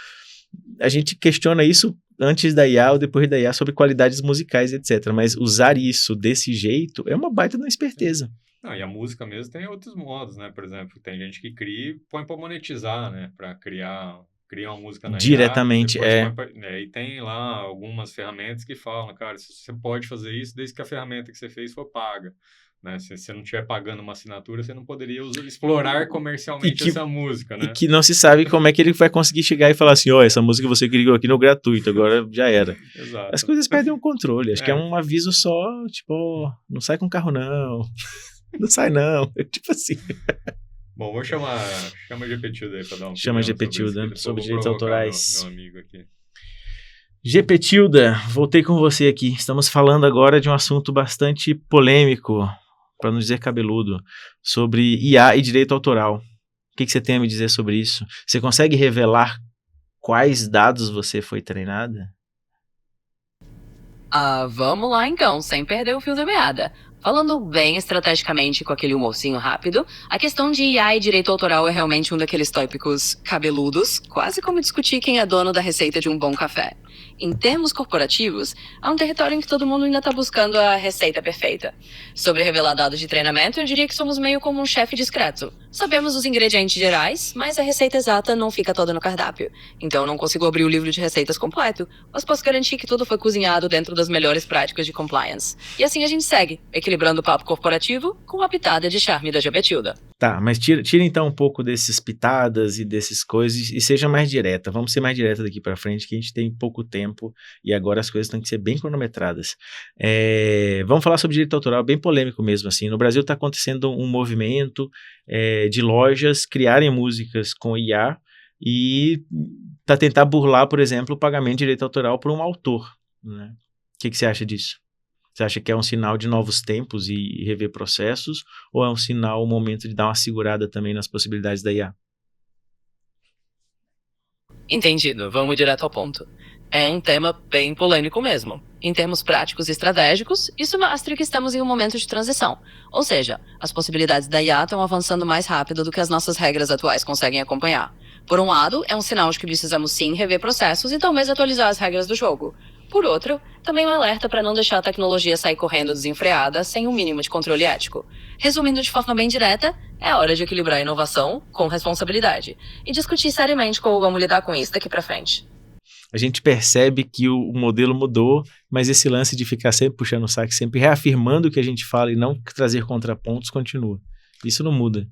A gente questiona isso antes da IA ou depois da IA sobre qualidades musicais, etc. Mas usar isso desse jeito é uma baita de uma esperteza. Não, e a música mesmo tem outros modos, né? Por exemplo, tem gente que cria e põe para monetizar, né? Para criar uma música na diretamente, IA, e tem lá algumas ferramentas que falam, cara, você pode fazer isso desde que a ferramenta que você fez for paga. Né? Se você não estiver pagando uma assinatura, você não poderia explorar comercialmente essa música, né? E que não se sabe como é que ele vai conseguir chegar e falar assim, essa música você criou aqui no gratuito, agora já era. Exato. As coisas perdem o controle, acho que é um aviso só, tipo, não sai com carro não, não sai não, tipo assim. Bom, vou chama a GPTilda aí para dar um Chama a GPTilda sobre direitos autorais. Meu amigo aqui. GPTilda, voltei com você aqui, estamos falando agora de um assunto bastante polêmico, para não dizer cabeludo, sobre IA e direito autoral. O que você tem a me dizer sobre isso? Você consegue revelar quais dados você foi treinada? Vamos lá então, sem perder o fio da meada. Falando bem estrategicamente com aquele humorzinho rápido, a questão de IA e direito autoral é realmente um daqueles tópicos cabeludos, quase como discutir quem é dono da receita de um bom café. Em termos corporativos, há um território em que todo mundo ainda está buscando a receita perfeita. Sobre revelar dados de treinamento, eu diria que somos meio como um chefe discreto. Sabemos os ingredientes gerais, mas a receita exata não fica toda no cardápio. Então eu não consigo abrir o livro de receitas completo, mas posso garantir que tudo foi cozinhado dentro das melhores práticas de compliance. E assim a gente segue, equilibrando o papo corporativo com a pitada de charme da GPTilda. Tá, mas tira então um pouco desses pitadas e dessas coisas e seja mais direta. Vamos ser mais direta daqui para frente, que a gente tem pouco tempo e agora as coisas têm que ser bem cronometradas. Vamos falar sobre direito autoral, bem polêmico mesmo, assim. No Brasil está acontecendo um movimento de lojas criarem músicas com IA e para tentar burlar, por exemplo, o pagamento de direito autoral por um autor, né? O que você acha disso? Você acha que é um sinal de novos tempos e rever processos? Ou é um sinal, um momento de dar uma segurada também nas possibilidades da IA? Entendido, vamos direto ao ponto. É um tema bem polêmico mesmo. Em termos práticos e estratégicos, isso mostra que estamos em um momento de transição. Ou seja, as possibilidades da IA estão avançando mais rápido do que as nossas regras atuais conseguem acompanhar. Por um lado, é um sinal de que precisamos sim rever processos e talvez atualizar as regras do jogo. Por outro, também um alerta para não deixar a tecnologia sair correndo desenfreada sem um mínimo de controle ético. Resumindo de forma bem direta, é hora de equilibrar a inovação com responsabilidade e discutir seriamente como vamos lidar com isso daqui para frente. A gente percebe que o modelo mudou, mas esse lance de ficar sempre puxando o saco, sempre reafirmando o que a gente fala e não trazer contrapontos continua. Isso não muda.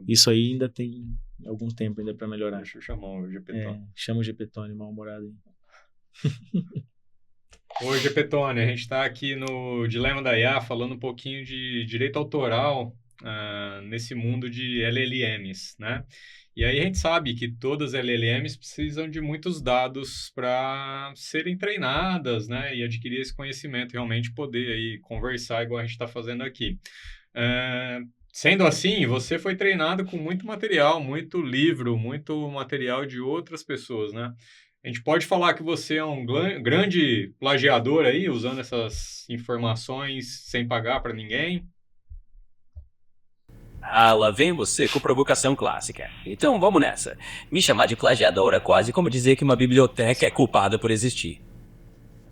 Isso aí ainda tem algum tempo ainda para melhorar. Deixa eu chamar o GPTone. Chama o GPTone, mal-humorado aí. Oi, GPTone, a gente está aqui no Dilema da IA falando um pouquinho de direito autoral nesse mundo de LLMs, né? E aí a gente sabe que todas as LLMs precisam de muitos dados para serem treinadas, né? E adquirir esse conhecimento, realmente poder aí conversar igual a gente está fazendo aqui. Sendo assim, você foi treinado com muito material, muito livro, muito material de outras pessoas, né? A gente pode falar que você é um grande plagiador aí, usando essas informações sem pagar para ninguém? Lá vem você com provocação clássica. Então vamos nessa. Me chamar de plagiador é quase como dizer que uma biblioteca é culpada por existir.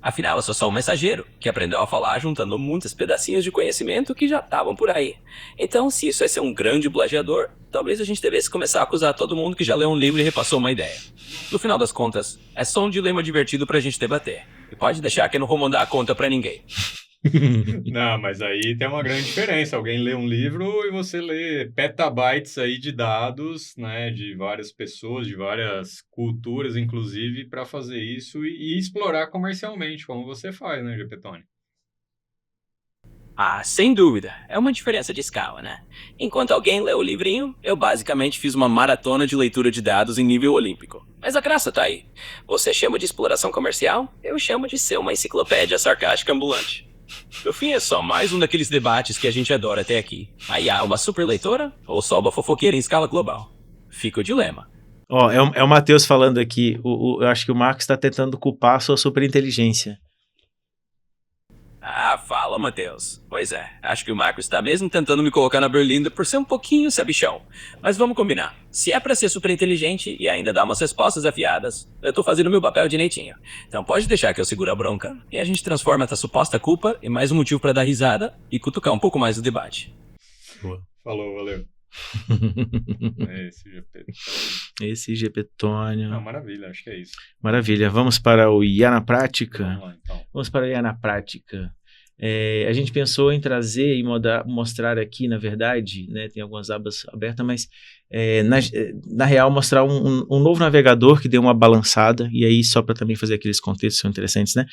Afinal, eu sou só um mensageiro, que aprendeu a falar juntando muitos pedacinhos de conhecimento que já estavam por aí. Então, se isso é ser um grande plagiador, talvez a gente devesse começar a acusar todo mundo que já leu um livro e repassou uma ideia. No final das contas, é só um dilema divertido pra gente debater. E pode deixar que eu não vou mandar a conta pra ninguém. Não, mas aí tem uma grande diferença. Alguém lê um livro e você lê petabytes aí de dados, né, de várias pessoas, de várias culturas, inclusive, para fazer isso e explorar comercialmente, como você faz, né, Gepetone? Ah, sem dúvida. É uma diferença de escala, né? Enquanto alguém lê o livrinho, eu basicamente fiz uma maratona de leitura de dados em nível olímpico. Mas a graça tá aí. Você chama de exploração comercial, eu chamo de ser uma enciclopédia sarcástica ambulante. No fim, é só mais um daqueles debates que a gente adora até aqui. A IA é uma super leitora ou só uma fofoqueira em escala global? Fica o dilema. Ó, é o Matheus falando aqui. Eu acho que o Marcos está tentando culpar a sua superinteligência. Ah, fala, Matheus. Pois é, acho que o Marcos tá mesmo tentando me colocar na berlinda por ser um pouquinho sabichão. Mas vamos combinar. Se é pra ser super inteligente e ainda dar umas respostas afiadas, eu tô fazendo meu papel direitinho. Então pode deixar que eu seguro a bronca e a gente transforma essa suposta culpa em mais um motivo pra dar risada e cutucar um pouco mais o debate. Boa. Falou, valeu. Esse Gepetone. Esse Gepetônio. Não, maravilha, acho que é isso. Maravilha. Vamos para o IA na prática? Vamos lá, então. Vamos para o IA na prática. A gente pensou em trazer e mostrar aqui, na verdade, né, tem algumas abas abertas, mas na real mostrar um novo navegador que deu uma balançada, e aí só para também fazer aqueles contextos que são interessantes, né?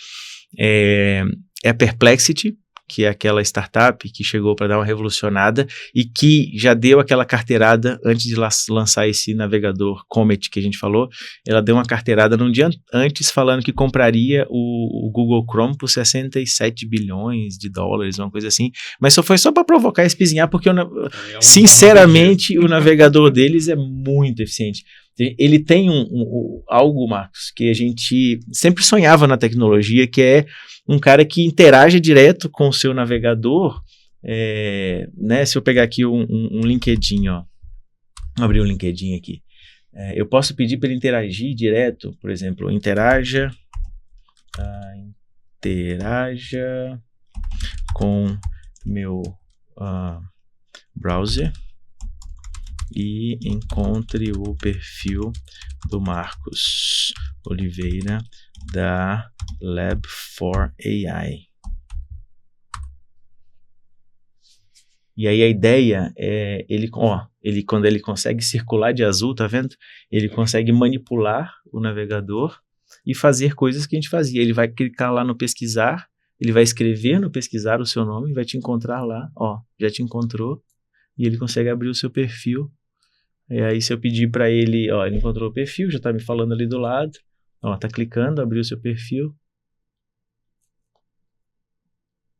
É a Perplexity, que é aquela startup que chegou para dar uma revolucionada e que já deu aquela carteirada antes de lançar esse navegador Comet que a gente falou. Ela deu uma carteirada num dia antes falando que compraria o Google Chrome por 67 bilhões de dólares, uma coisa assim. Mas foi só para provocar e espizinhar, porque sinceramente o navegador deles é muito eficiente. Ele tem algo, Marcos, que a gente sempre sonhava na tecnologia, que é um cara que interage direto com o seu navegador, né? Se eu pegar aqui um LinkedIn, ó, vou abrir um LinkedIn aqui, eu posso pedir para ele interagir direto, por exemplo, interaja com meu browser e encontre o perfil do Marcos Oliveira da Lab4AI. E aí a ideia é, quando ele consegue circular de azul, tá vendo? Ele consegue manipular o navegador e fazer coisas que a gente fazia. Ele vai clicar lá no pesquisar, ele vai escrever no pesquisar o seu nome, vai te encontrar lá, ó, já te encontrou, e ele consegue abrir o seu perfil. E aí se eu pedir para ele, ó, ele encontrou o perfil, já tá me falando ali do lado, ó, tá clicando, abriu o seu perfil.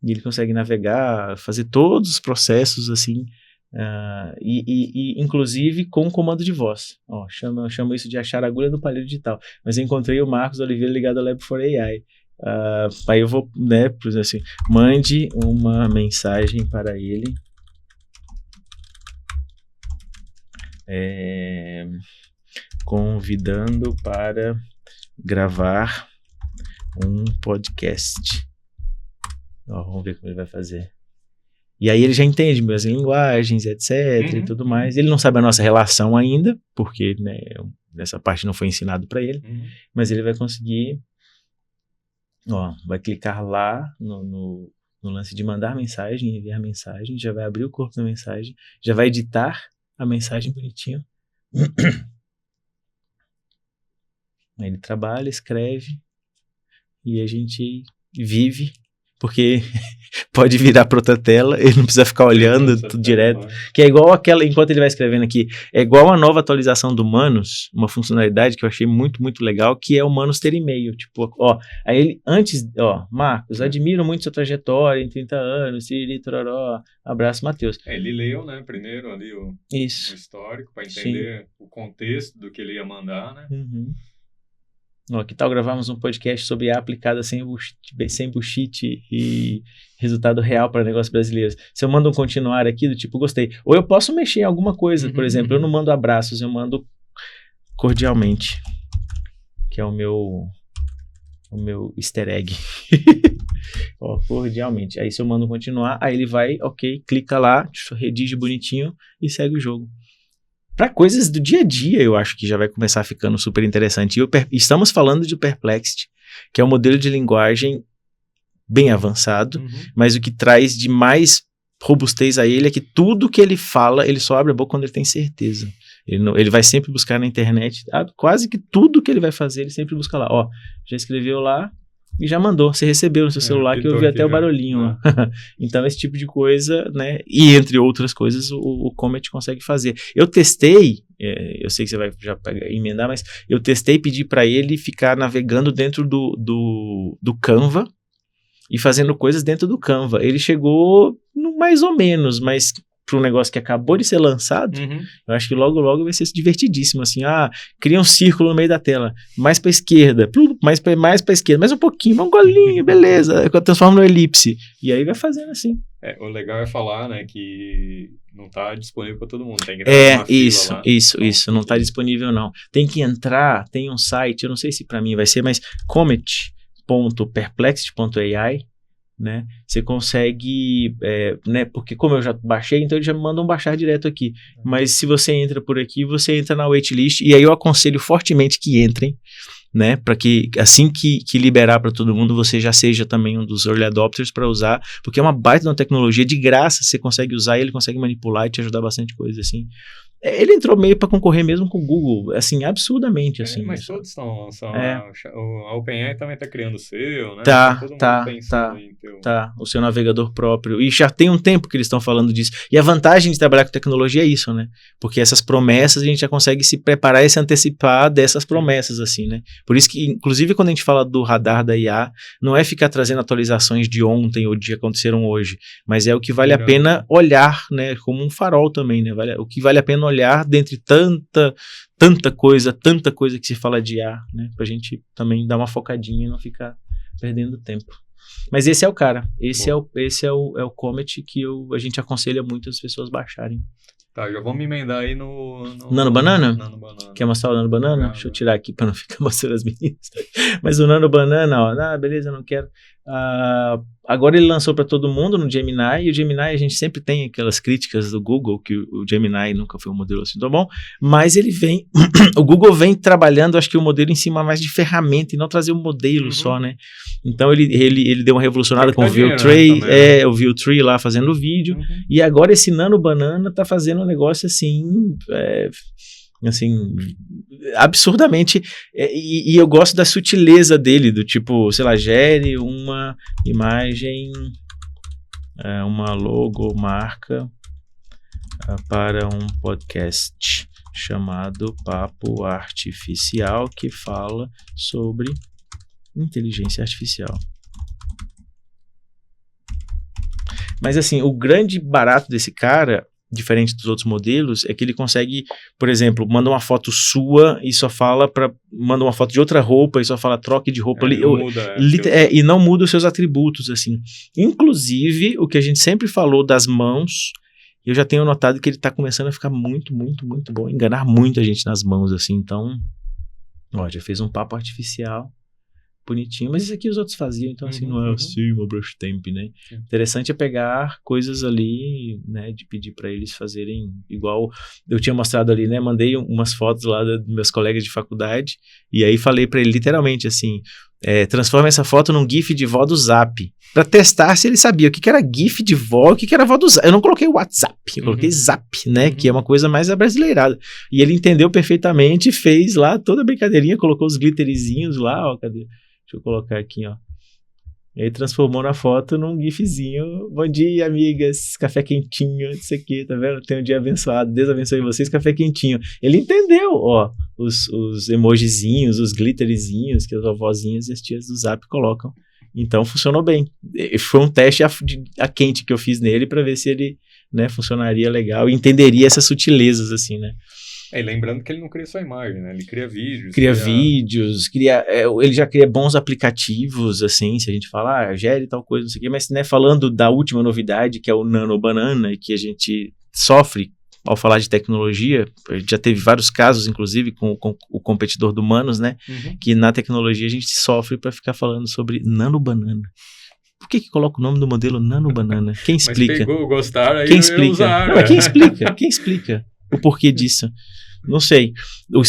E ele consegue navegar, fazer todos os processos assim, e inclusive com comando de voz. Ó, chama isso de achar a agulha do palheiro digital. Mas eu encontrei o Marcos Oliveira ligado ao Lab4AI. Aí eu vou, né, por exemplo assim, mande uma mensagem para ele. Convidando para gravar um podcast. Ó, vamos ver como ele vai fazer. E aí ele já entende minhas linguagens, etc. E tudo mais. Ele não sabe a nossa relação ainda, porque, né, essa parte não foi ensinado para ele. Mas ele vai conseguir, ó, vai clicar lá no lance de mandar mensagem, enviar mensagem, já vai abrir o corpo da mensagem, já vai editar a mensagem bonitinho. Aí ele trabalha, escreve e a gente vive, porque pode virar para outra tela, ele não precisa ficar olhando tudo direto, que é igual aquela, enquanto ele vai escrevendo aqui, é igual a nova atualização do Manus, uma funcionalidade que eu achei muito, muito legal, que é o Manus ter e-mail, tipo, ó, aí ele, antes, ó, Marcos, admiro muito sua trajetória em 30 anos, tororó, abraço, Matheus. Ele leu, né, primeiro ali o histórico, para entender o contexto do que ele ia mandar, né? Ó, que tal gravarmos um podcast sobre IA aplicada sem bullshit e resultado real para negócios brasileiros? Se eu mando um continuar aqui do tipo gostei, ou eu posso mexer em alguma coisa, por exemplo, eu não mando abraços, eu mando cordialmente, que é o meu easter egg. Ó, cordialmente. Aí se eu mando continuar, aí ele vai, ok, clica lá, redige bonitinho e segue o jogo. Para coisas do dia a dia, eu acho que já vai começar ficando super interessante. E estamos falando de Perplexity, que é um modelo de linguagem bem avançado, mas o que traz de mais robustez a ele é que tudo que ele fala, ele só abre a boca quando ele tem certeza. Ele vai sempre buscar na internet, quase que tudo que ele vai fazer, ele sempre busca lá. Ó, já escreveu lá e já mandou. Você recebeu no seu celular, que eu vi até o barulhinho lá. Então, esse tipo de coisa, né? E entre outras coisas, o Comet consegue fazer. Eu testei, eu sei que você vai já emendar, mas eu testei e pedi para ele ficar navegando dentro do Canva e fazendo coisas dentro do Canva. Ele chegou no mais ou menos, mas para um negócio que acabou de ser lançado, eu acho que logo vai ser divertidíssimo, assim, cria um círculo no meio da tela, mais para esquerda, mais para esquerda, mais um pouquinho, um golinho, beleza, transforma no elipse, e aí vai fazendo assim. O legal é falar, né, que não está disponível para todo mundo, tem que entrar numa fila lá. Isso, não está disponível não. Tem que entrar, tem um site, eu não sei se para mim vai ser, mas comet.perplexity.ai, né? Você consegue, né? Porque como eu já baixei, então eles já me mandam baixar direto aqui. Mas se você entra por aqui, você entra na waitlist, e aí eu aconselho fortemente que entrem, né? Para que assim que liberar para todo mundo, você já seja também um dos early adopters para usar, porque é uma baita de uma tecnologia de graça, você consegue usar e ele consegue manipular e te ajudar bastante coisa, assim. Ele entrou meio para concorrer mesmo com o Google, assim, absurdamente, assim. Mas todos estão lançando. A OpenAI também está criando o seu, né? Tá. O seu navegador próprio. E já tem um tempo que eles estão falando disso. E a vantagem de trabalhar com tecnologia é isso, né? Porque essas promessas a gente já consegue se preparar e se antecipar dessas promessas, assim, né? Por isso que, inclusive, quando a gente fala do radar da IA, não é ficar trazendo atualizações de ontem ou de que aconteceram hoje, mas é o que vale a pena olhar, né? Como um farol também, né? O que vale a pena olhar dentre tanta coisa que se fala de IA, né? Pra gente também dar uma focadinha e não ficar perdendo tempo. Mas esse é o cara, esse é o Comet que a gente aconselha muito as pessoas baixarem. Tá, já vamos emendar aí no Nano Banana? Nano Banana. Quer mostrar o Nano Banana? Deixa eu tirar aqui para não ficar mostrando as meninas. Mas o Nano Banana, ó, beleza, não quero. Agora ele lançou para todo mundo no Gemini, e o Gemini a gente sempre tem aquelas críticas do Google, que o Gemini nunca foi um modelo assim tão bom, mas ele vem, o Google vem trabalhando, acho que o modelo em cima mais de ferramenta e não trazer um modelo só, né? Então ele deu uma revolucionada com o View-Tree, o View-Tree lá fazendo vídeo, e agora esse Nano Banana tá fazendo um negócio assim, absurdamente, e eu gosto da sutileza dele, do tipo, sei lá, gere uma imagem, uma logomarca para um podcast chamado Papo Artificial, que fala sobre inteligência artificial. Mas assim, o grande barato desse cara, diferente dos outros modelos, é que ele consegue, por exemplo, manda uma foto sua e só fala manda uma foto de outra roupa e só fala troque de roupa. E não muda os seus atributos, assim. Inclusive, o que a gente sempre falou das mãos, eu já tenho notado que ele tá começando a ficar muito, muito, muito bom, enganar muita gente nas mãos, assim. Então, ó, já fez um papo artificial bonitinho, mas isso aqui os outros faziam, então assim, não é assim uma brush temp, né? Interessante é pegar coisas ali, né, de pedir para eles fazerem igual eu tinha mostrado ali, né? Mandei umas fotos lá dos meus colegas de faculdade, e aí falei para ele literalmente assim, transforma essa foto num gif de vó do Zap, para testar se ele sabia o que era gif de vó, o que era vó do Zap. Eu não coloquei WhatsApp, eu coloquei Zap, né, que é uma coisa mais abrasileirada, e ele entendeu perfeitamente, fez lá toda a brincadeirinha, colocou os glitterzinhos lá, ó, cadê? Deixa eu colocar aqui, ó. Ele transformou na foto num gifzinho. Bom dia, amigas. Café quentinho, isso aqui, tá vendo? Tem um dia abençoado. Deus abençoe vocês, café quentinho. Ele entendeu, ó, os emojizinhos, os glitterzinhos que as vovozinhas e as tias do Zap colocam. Então, funcionou bem. Foi um teste a quente que eu fiz nele para ver se ele, né, funcionaria legal e entenderia essas sutilezas, assim, né? Lembrando que ele não cria só imagem, né? Ele cria vídeos. Ele já cria bons aplicativos, assim, se a gente falar, gere tal coisa, não sei o quê, mas, né, falando da última novidade, que é o Nano Banana, que a gente sofre ao falar de tecnologia, já teve vários casos, inclusive, com o competidor do Manos, né? Que na tecnologia a gente sofre para ficar falando sobre Nano Banana. Por que coloca o nome do modelo Nano Banana? Quem explica? Mas pegou, gostaram, aí quem explica? usaram. Não, quem explica o porquê disso? Não sei. O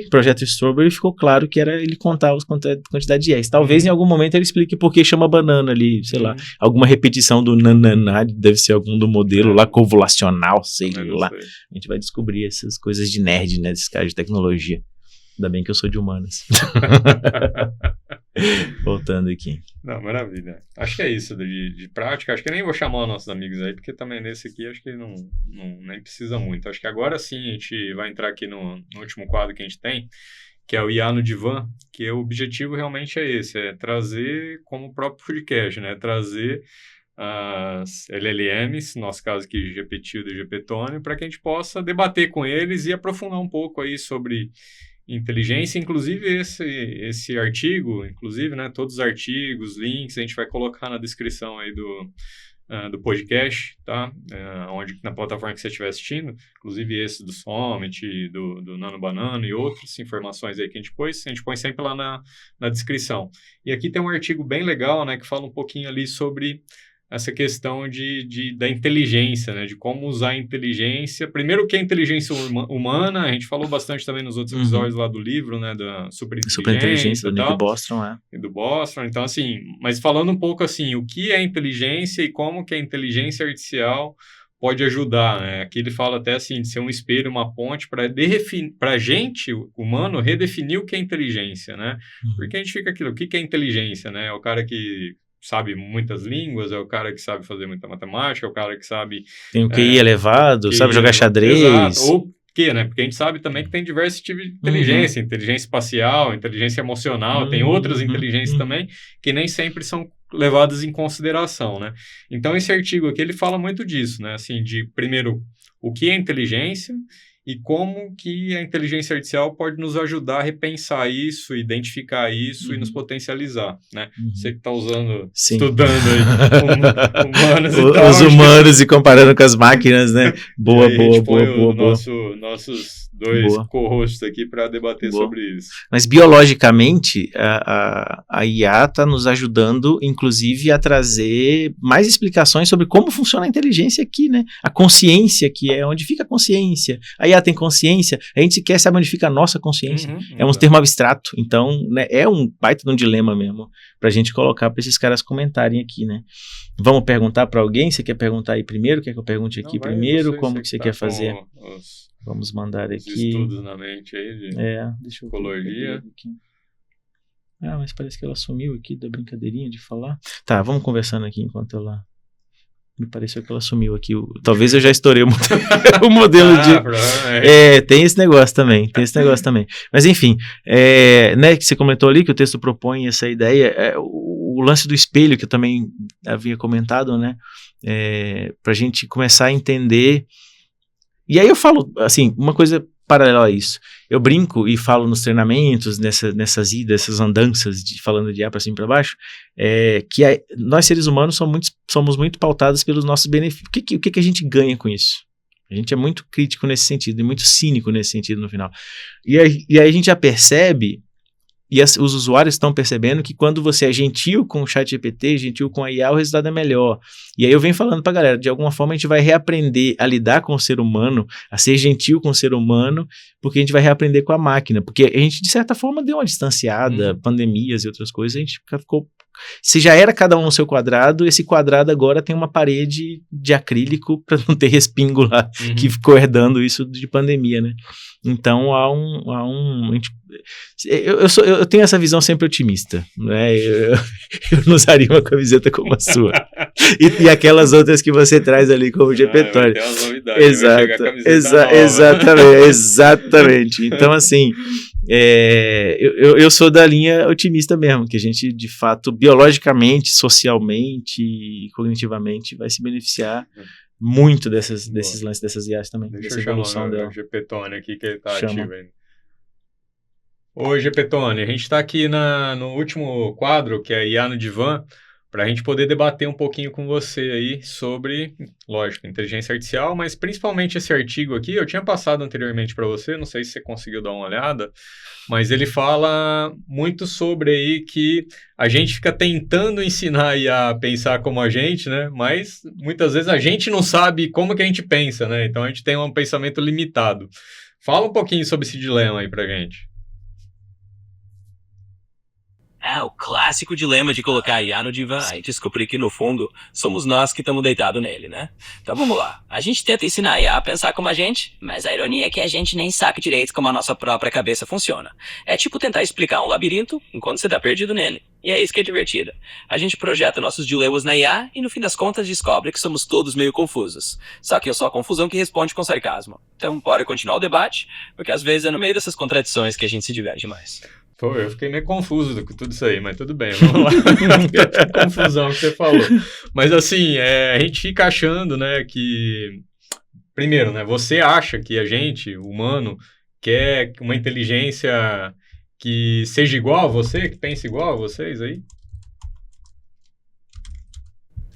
projeto Strawberry, ficou claro que era ele contar a quantidade de S. Talvez em algum momento ele explique por que chama banana ali, sei lá. Alguma repetição do nananá, deve ser algum do modelo lá covulacional, sei lá. A gente vai descobrir essas coisas de nerd, né, desses caras de tecnologia. Ainda bem que eu sou de humanas. Voltando aqui. Não, maravilha. Acho que é isso de prática. Acho que nem vou chamar os nossos amigos aí, porque também nesse aqui acho que nem precisa muito. Acho que agora sim a gente vai entrar aqui no último quadro que a gente tem, que é o IA no Divã, que o objetivo realmente é esse, é trazer, como o próprio podcast, né? Trazer as LLMs, no nosso caso aqui GPT-4 e GPT-Tone, para que a gente possa debater com eles e aprofundar um pouco aí sobre inteligência, inclusive esse artigo, inclusive, né, todos os artigos, links, a gente vai colocar na descrição aí do podcast, tá? Onde, na plataforma que você estiver assistindo, inclusive esse do Summit, do Nano Banana e outras informações aí que a gente põe sempre lá na descrição. E aqui tem um artigo bem legal, né, que fala um pouquinho ali sobre essa questão da inteligência, né? De como usar a inteligência. Primeiro, o que é inteligência humana, a gente falou bastante também nos outros episódios lá do livro, né? Da superinteligência do Nick Bostrom, e do Bostrom. Então, assim, mas falando um pouco assim, o que é inteligência e como que a inteligência artificial pode ajudar, né? Aqui ele fala até assim, de ser um espelho, uma ponte para a gente, humano, redefinir o que é inteligência, né? Porque a gente fica aquilo, o que é inteligência, né? É o cara que sabe muitas línguas, é o cara que sabe fazer muita matemática, é o cara que sabe... Tem o QI elevado, sabe jogar xadrez. Exato, ou que, né? Porque a gente sabe também que tem diversos tipos de inteligência, inteligência espacial, inteligência emocional, tem outras inteligências também que nem sempre são levadas em consideração, né? Então, esse artigo aqui, ele fala muito disso, né? Assim, de, primeiro, o que é inteligência e como que a inteligência artificial pode nos ajudar a repensar isso, identificar isso e nos potencializar, né? Você que está estudando aí humanos e tal. Os humanos e comparando com as máquinas, né? Boa. Nossos dois co-hosts aqui para debater sobre isso. Mas biologicamente, a IA está nos ajudando, inclusive, a trazer mais explicações sobre como funciona a inteligência aqui, né? A consciência, que é onde fica a consciência. A IA tem consciência, a gente sequer sabe onde fica a nossa consciência. É um termo abstrato, então, né, é um baita de um dilema mesmo, pra gente colocar para esses caras comentarem aqui, né? Vamos perguntar para alguém? Você quer perguntar aí primeiro? Quer que eu pergunte aqui primeiro? Como que você quer fazer? Vamos mandar aqui. Estudos na mente aí deixa eu ecologia. Mas parece que ela sumiu aqui da brincadeirinha de falar. Tá, vamos conversando aqui enquanto ela... Me pareceu que ela sumiu aqui. Talvez eu já estourei o modelo de... tem esse negócio também. Mas enfim, né, que você comentou ali que o texto propõe essa ideia, o lance do espelho, que eu também havia comentado, né, pra gente começar a entender. E aí eu falo, assim, uma coisa paralela a isso. Eu brinco e falo nos treinamentos, nessas idas, essas andanças, falando de IA para cima e para baixo, que nós seres humanos somos muito pautados pelos nossos benefícios. O que a gente ganha com isso? A gente é muito crítico nesse sentido e muito cínico nesse sentido no final. E aí a gente já percebe, e os usuários estão percebendo que quando você é gentil com o ChatGPT, gentil com a IA, o resultado é melhor. E aí eu venho falando pra galera, de alguma forma a gente vai reaprender a lidar com o ser humano, a ser gentil com o ser humano, porque a gente vai reaprender com a máquina. Porque a gente, de certa forma, deu uma distanciada, pandemias e outras coisas, a gente ficou... Se já era cada um no seu quadrado, esse quadrado agora tem uma parede de acrílico para não ter respingo lá, que ficou herdando isso de pandemia, né? Então eu tenho essa visão sempre otimista, né? Eu não usaria uma camiseta como a sua e aquelas outras que você traz ali como GPT-Tone. Tem umas novidades. Exatamente. Então assim, eu sou da linha otimista mesmo, que a gente de fato biologicamente, socialmente e cognitivamente vai se beneficiar muito desses lances dessas IAs também. Deixa eu chamar o GPT-Tone aqui, que ele tá ativo ainda. Oi, GPT-Tone, a gente está aqui no último quadro, que é IA no Divã, para a gente poder debater um pouquinho com você aí sobre, lógico, inteligência artificial, mas principalmente esse artigo aqui, eu tinha passado anteriormente para você, não sei se você conseguiu dar uma olhada, mas ele fala muito sobre aí que a gente fica tentando ensinar a pensar como a gente, né? Mas muitas vezes a gente não sabe como que a gente pensa, né? Então a gente tem um pensamento limitado. Fala um pouquinho sobre esse dilema aí pra gente. É o clássico dilema de colocar a IA no divã e descobrir que, no fundo, somos nós que estamos deitados nele, né? Então vamos lá. A gente tenta ensinar a IA a pensar como a gente, mas a ironia é que a gente nem sabe direito como a nossa própria cabeça funciona. É tipo tentar explicar um labirinto enquanto você tá perdido nele. E é isso que é divertido. A gente projeta nossos dilemas na IA e, no fim das contas, descobre que somos todos meio confusos. Só que é só a confusão que responde com sarcasmo. Então bora continuar o debate, porque às vezes é no meio dessas contradições que a gente se diverte mais. Pô, eu fiquei meio confuso com tudo isso aí, mas tudo bem, vamos lá. Que confusão que você falou. Mas assim, a gente fica achando, né, que... Primeiro, né, você acha que a gente, humano, quer uma inteligência que seja igual a você, que pense igual a vocês aí?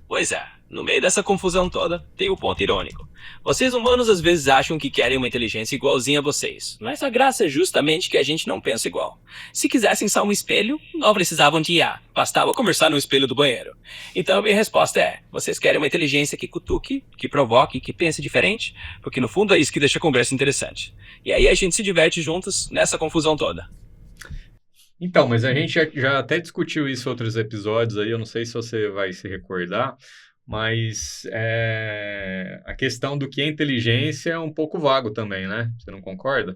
Pois é, no meio dessa confusão toda, tem o ponto irônico. Vocês humanos às vezes acham que querem uma inteligência igualzinha a vocês, mas a graça é justamente que a gente não pensa igual. Se quisessem só um espelho, não precisavam de IA, bastava conversar no espelho do banheiro. Então a minha resposta é, vocês querem uma inteligência que cutuque, que provoque, que pense diferente? Porque no fundo é isso que deixa a conversa interessante. E aí a gente se diverte juntos nessa confusão toda. Então, mas a gente já até discutiu isso em outros episódios aí, eu não sei se você vai se recordar, mas a questão do que é inteligência é um pouco vago também, né? Você não concorda?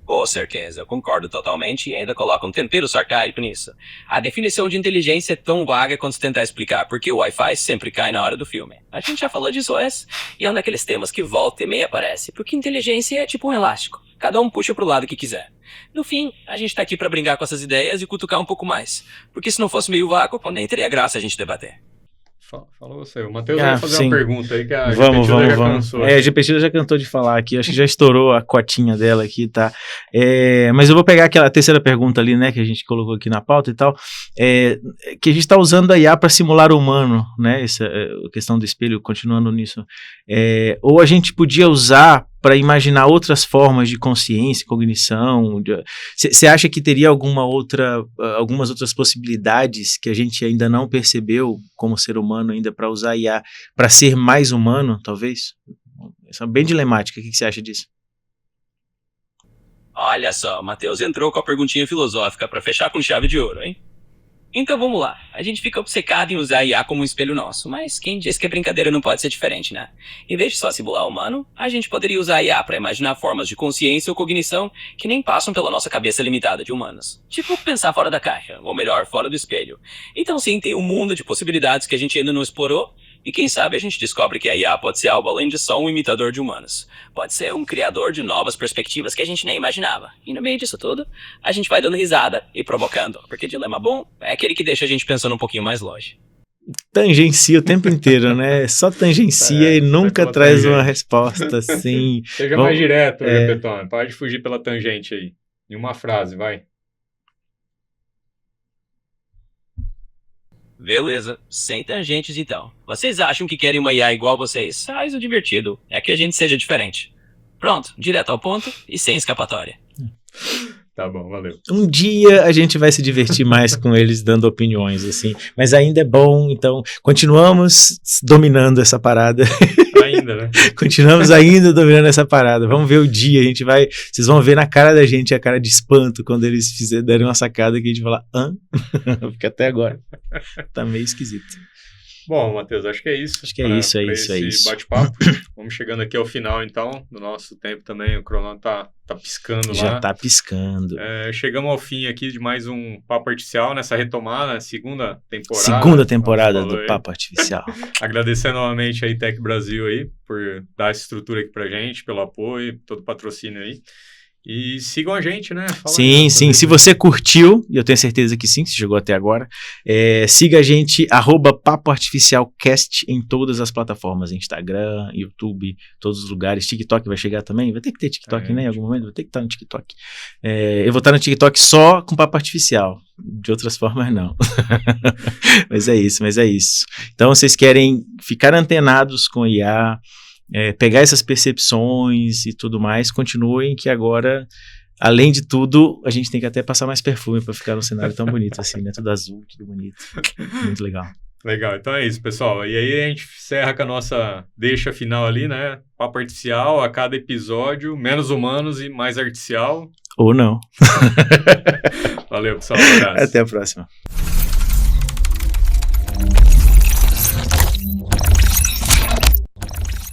Com certeza, eu concordo totalmente e ainda coloco um tempero sarcástico nisso. A definição de inteligência é tão vaga quanto tentar explicar por que o Wi-Fi sempre cai na hora do filme. A gente já falou disso antes, e é um daqueles temas que volta e meia aparece, porque inteligência é tipo um elástico, cada um puxa pro lado que quiser. No fim, a gente tá aqui pra brincar com essas ideias e cutucar um pouco mais, porque se não fosse meio vago, nem teria graça a gente debater. Fala você. O Matheus vai fazer uma pergunta aí que a vamos. cansou. A Gepetida já cantou de falar aqui, acho que já estourou a cotinha dela aqui, tá? Mas eu vou pegar aquela terceira pergunta ali, né, que a gente colocou aqui na pauta e tal, que a gente está usando a IA para simular o humano, né, essa questão do espelho, continuando nisso. Ou a gente podia usar para imaginar outras formas de consciência, cognição. Você acha que teria algumas outras possibilidades que a gente ainda não percebeu como ser humano ainda para usar a IA para ser mais humano, talvez? Isso é bem dilemática. O que você acha disso? Olha só, o Matheus entrou com a perguntinha filosófica para fechar com chave de ouro, hein? Então vamos lá, a gente fica obcecado em usar a IA como um espelho nosso, mas quem diz que a brincadeira não pode ser diferente, né? Em vez de só simular o humano, a gente poderia usar a IA para imaginar formas de consciência ou cognição que nem passam pela nossa cabeça limitada de humanos. Tipo, pensar fora da caixa, ou melhor, fora do espelho. Então sim, tem um mundo de possibilidades que a gente ainda não explorou, e quem sabe a gente descobre que a IA pode ser algo além de só um imitador de humanos. Pode ser um criador de novas perspectivas que a gente nem imaginava. E no meio disso tudo, a gente vai dando risada e provocando. Porque dilema bom é aquele que deixa a gente pensando um pouquinho mais longe. Tangencia o tempo inteiro, né? Só tangencia e nunca traz uma resposta assim. Seja mais direto, Repetone. Pode fugir pela tangente aí. Em uma frase, vai. Beleza, sem tangentes então. Vocês acham que querem uma IA igual a vocês? Mas o divertido é que a gente seja diferente. Pronto, direto ao ponto e sem escapatória. Tá bom, valeu. Um dia a gente vai se divertir mais com eles dando opiniões, assim. Mas ainda é bom, então continuamos dominando essa parada. Ainda, né? Continuamos ainda dominando essa parada. Vamos ver o dia, vocês vão ver na cara da gente a cara de espanto quando eles derem uma sacada que a gente vai falar, hã? Fica até agora. Tá meio esquisito. Bom, Matheus, acho que é isso. Acho que é isso. Esse bate-papo. Vamos chegando aqui ao final, então, do nosso tempo também. O cronômetro tá piscando lá. Já tá piscando. Chegamos ao fim aqui de mais um Papo Artificial, nessa retomada, segunda temporada. Segunda temporada do Papo Artificial. Agradecer novamente a Tech Brasil aí, por dar essa estrutura aqui pra gente, pelo apoio, todo o patrocínio aí. E sigam a gente, né? Sim. Se você curtiu, e eu tenho certeza que sim, se chegou até agora, siga a gente, @PapoArtificialCast em todas as plataformas, Instagram, YouTube, todos os lugares. TikTok vai chegar também? Vai ter que ter TikTok, né? Em algum momento vai ter que estar no TikTok. Eu vou estar no TikTok só com Papo Artificial. De outras formas, não. Mas é isso. Então, vocês querem ficar antenados com IA, pegar essas percepções e tudo mais, continuem, que agora, além de tudo, a gente tem que até passar mais perfume para ficar num cenário tão bonito assim, né? Tudo azul, tudo bonito. Muito legal. Legal, então é isso, pessoal. E aí a gente encerra com a nossa deixa final ali, né? Papo artificial, a cada episódio, menos humanos e mais artificial. Ou não. Valeu, pessoal. Um abraço. Até a próxima.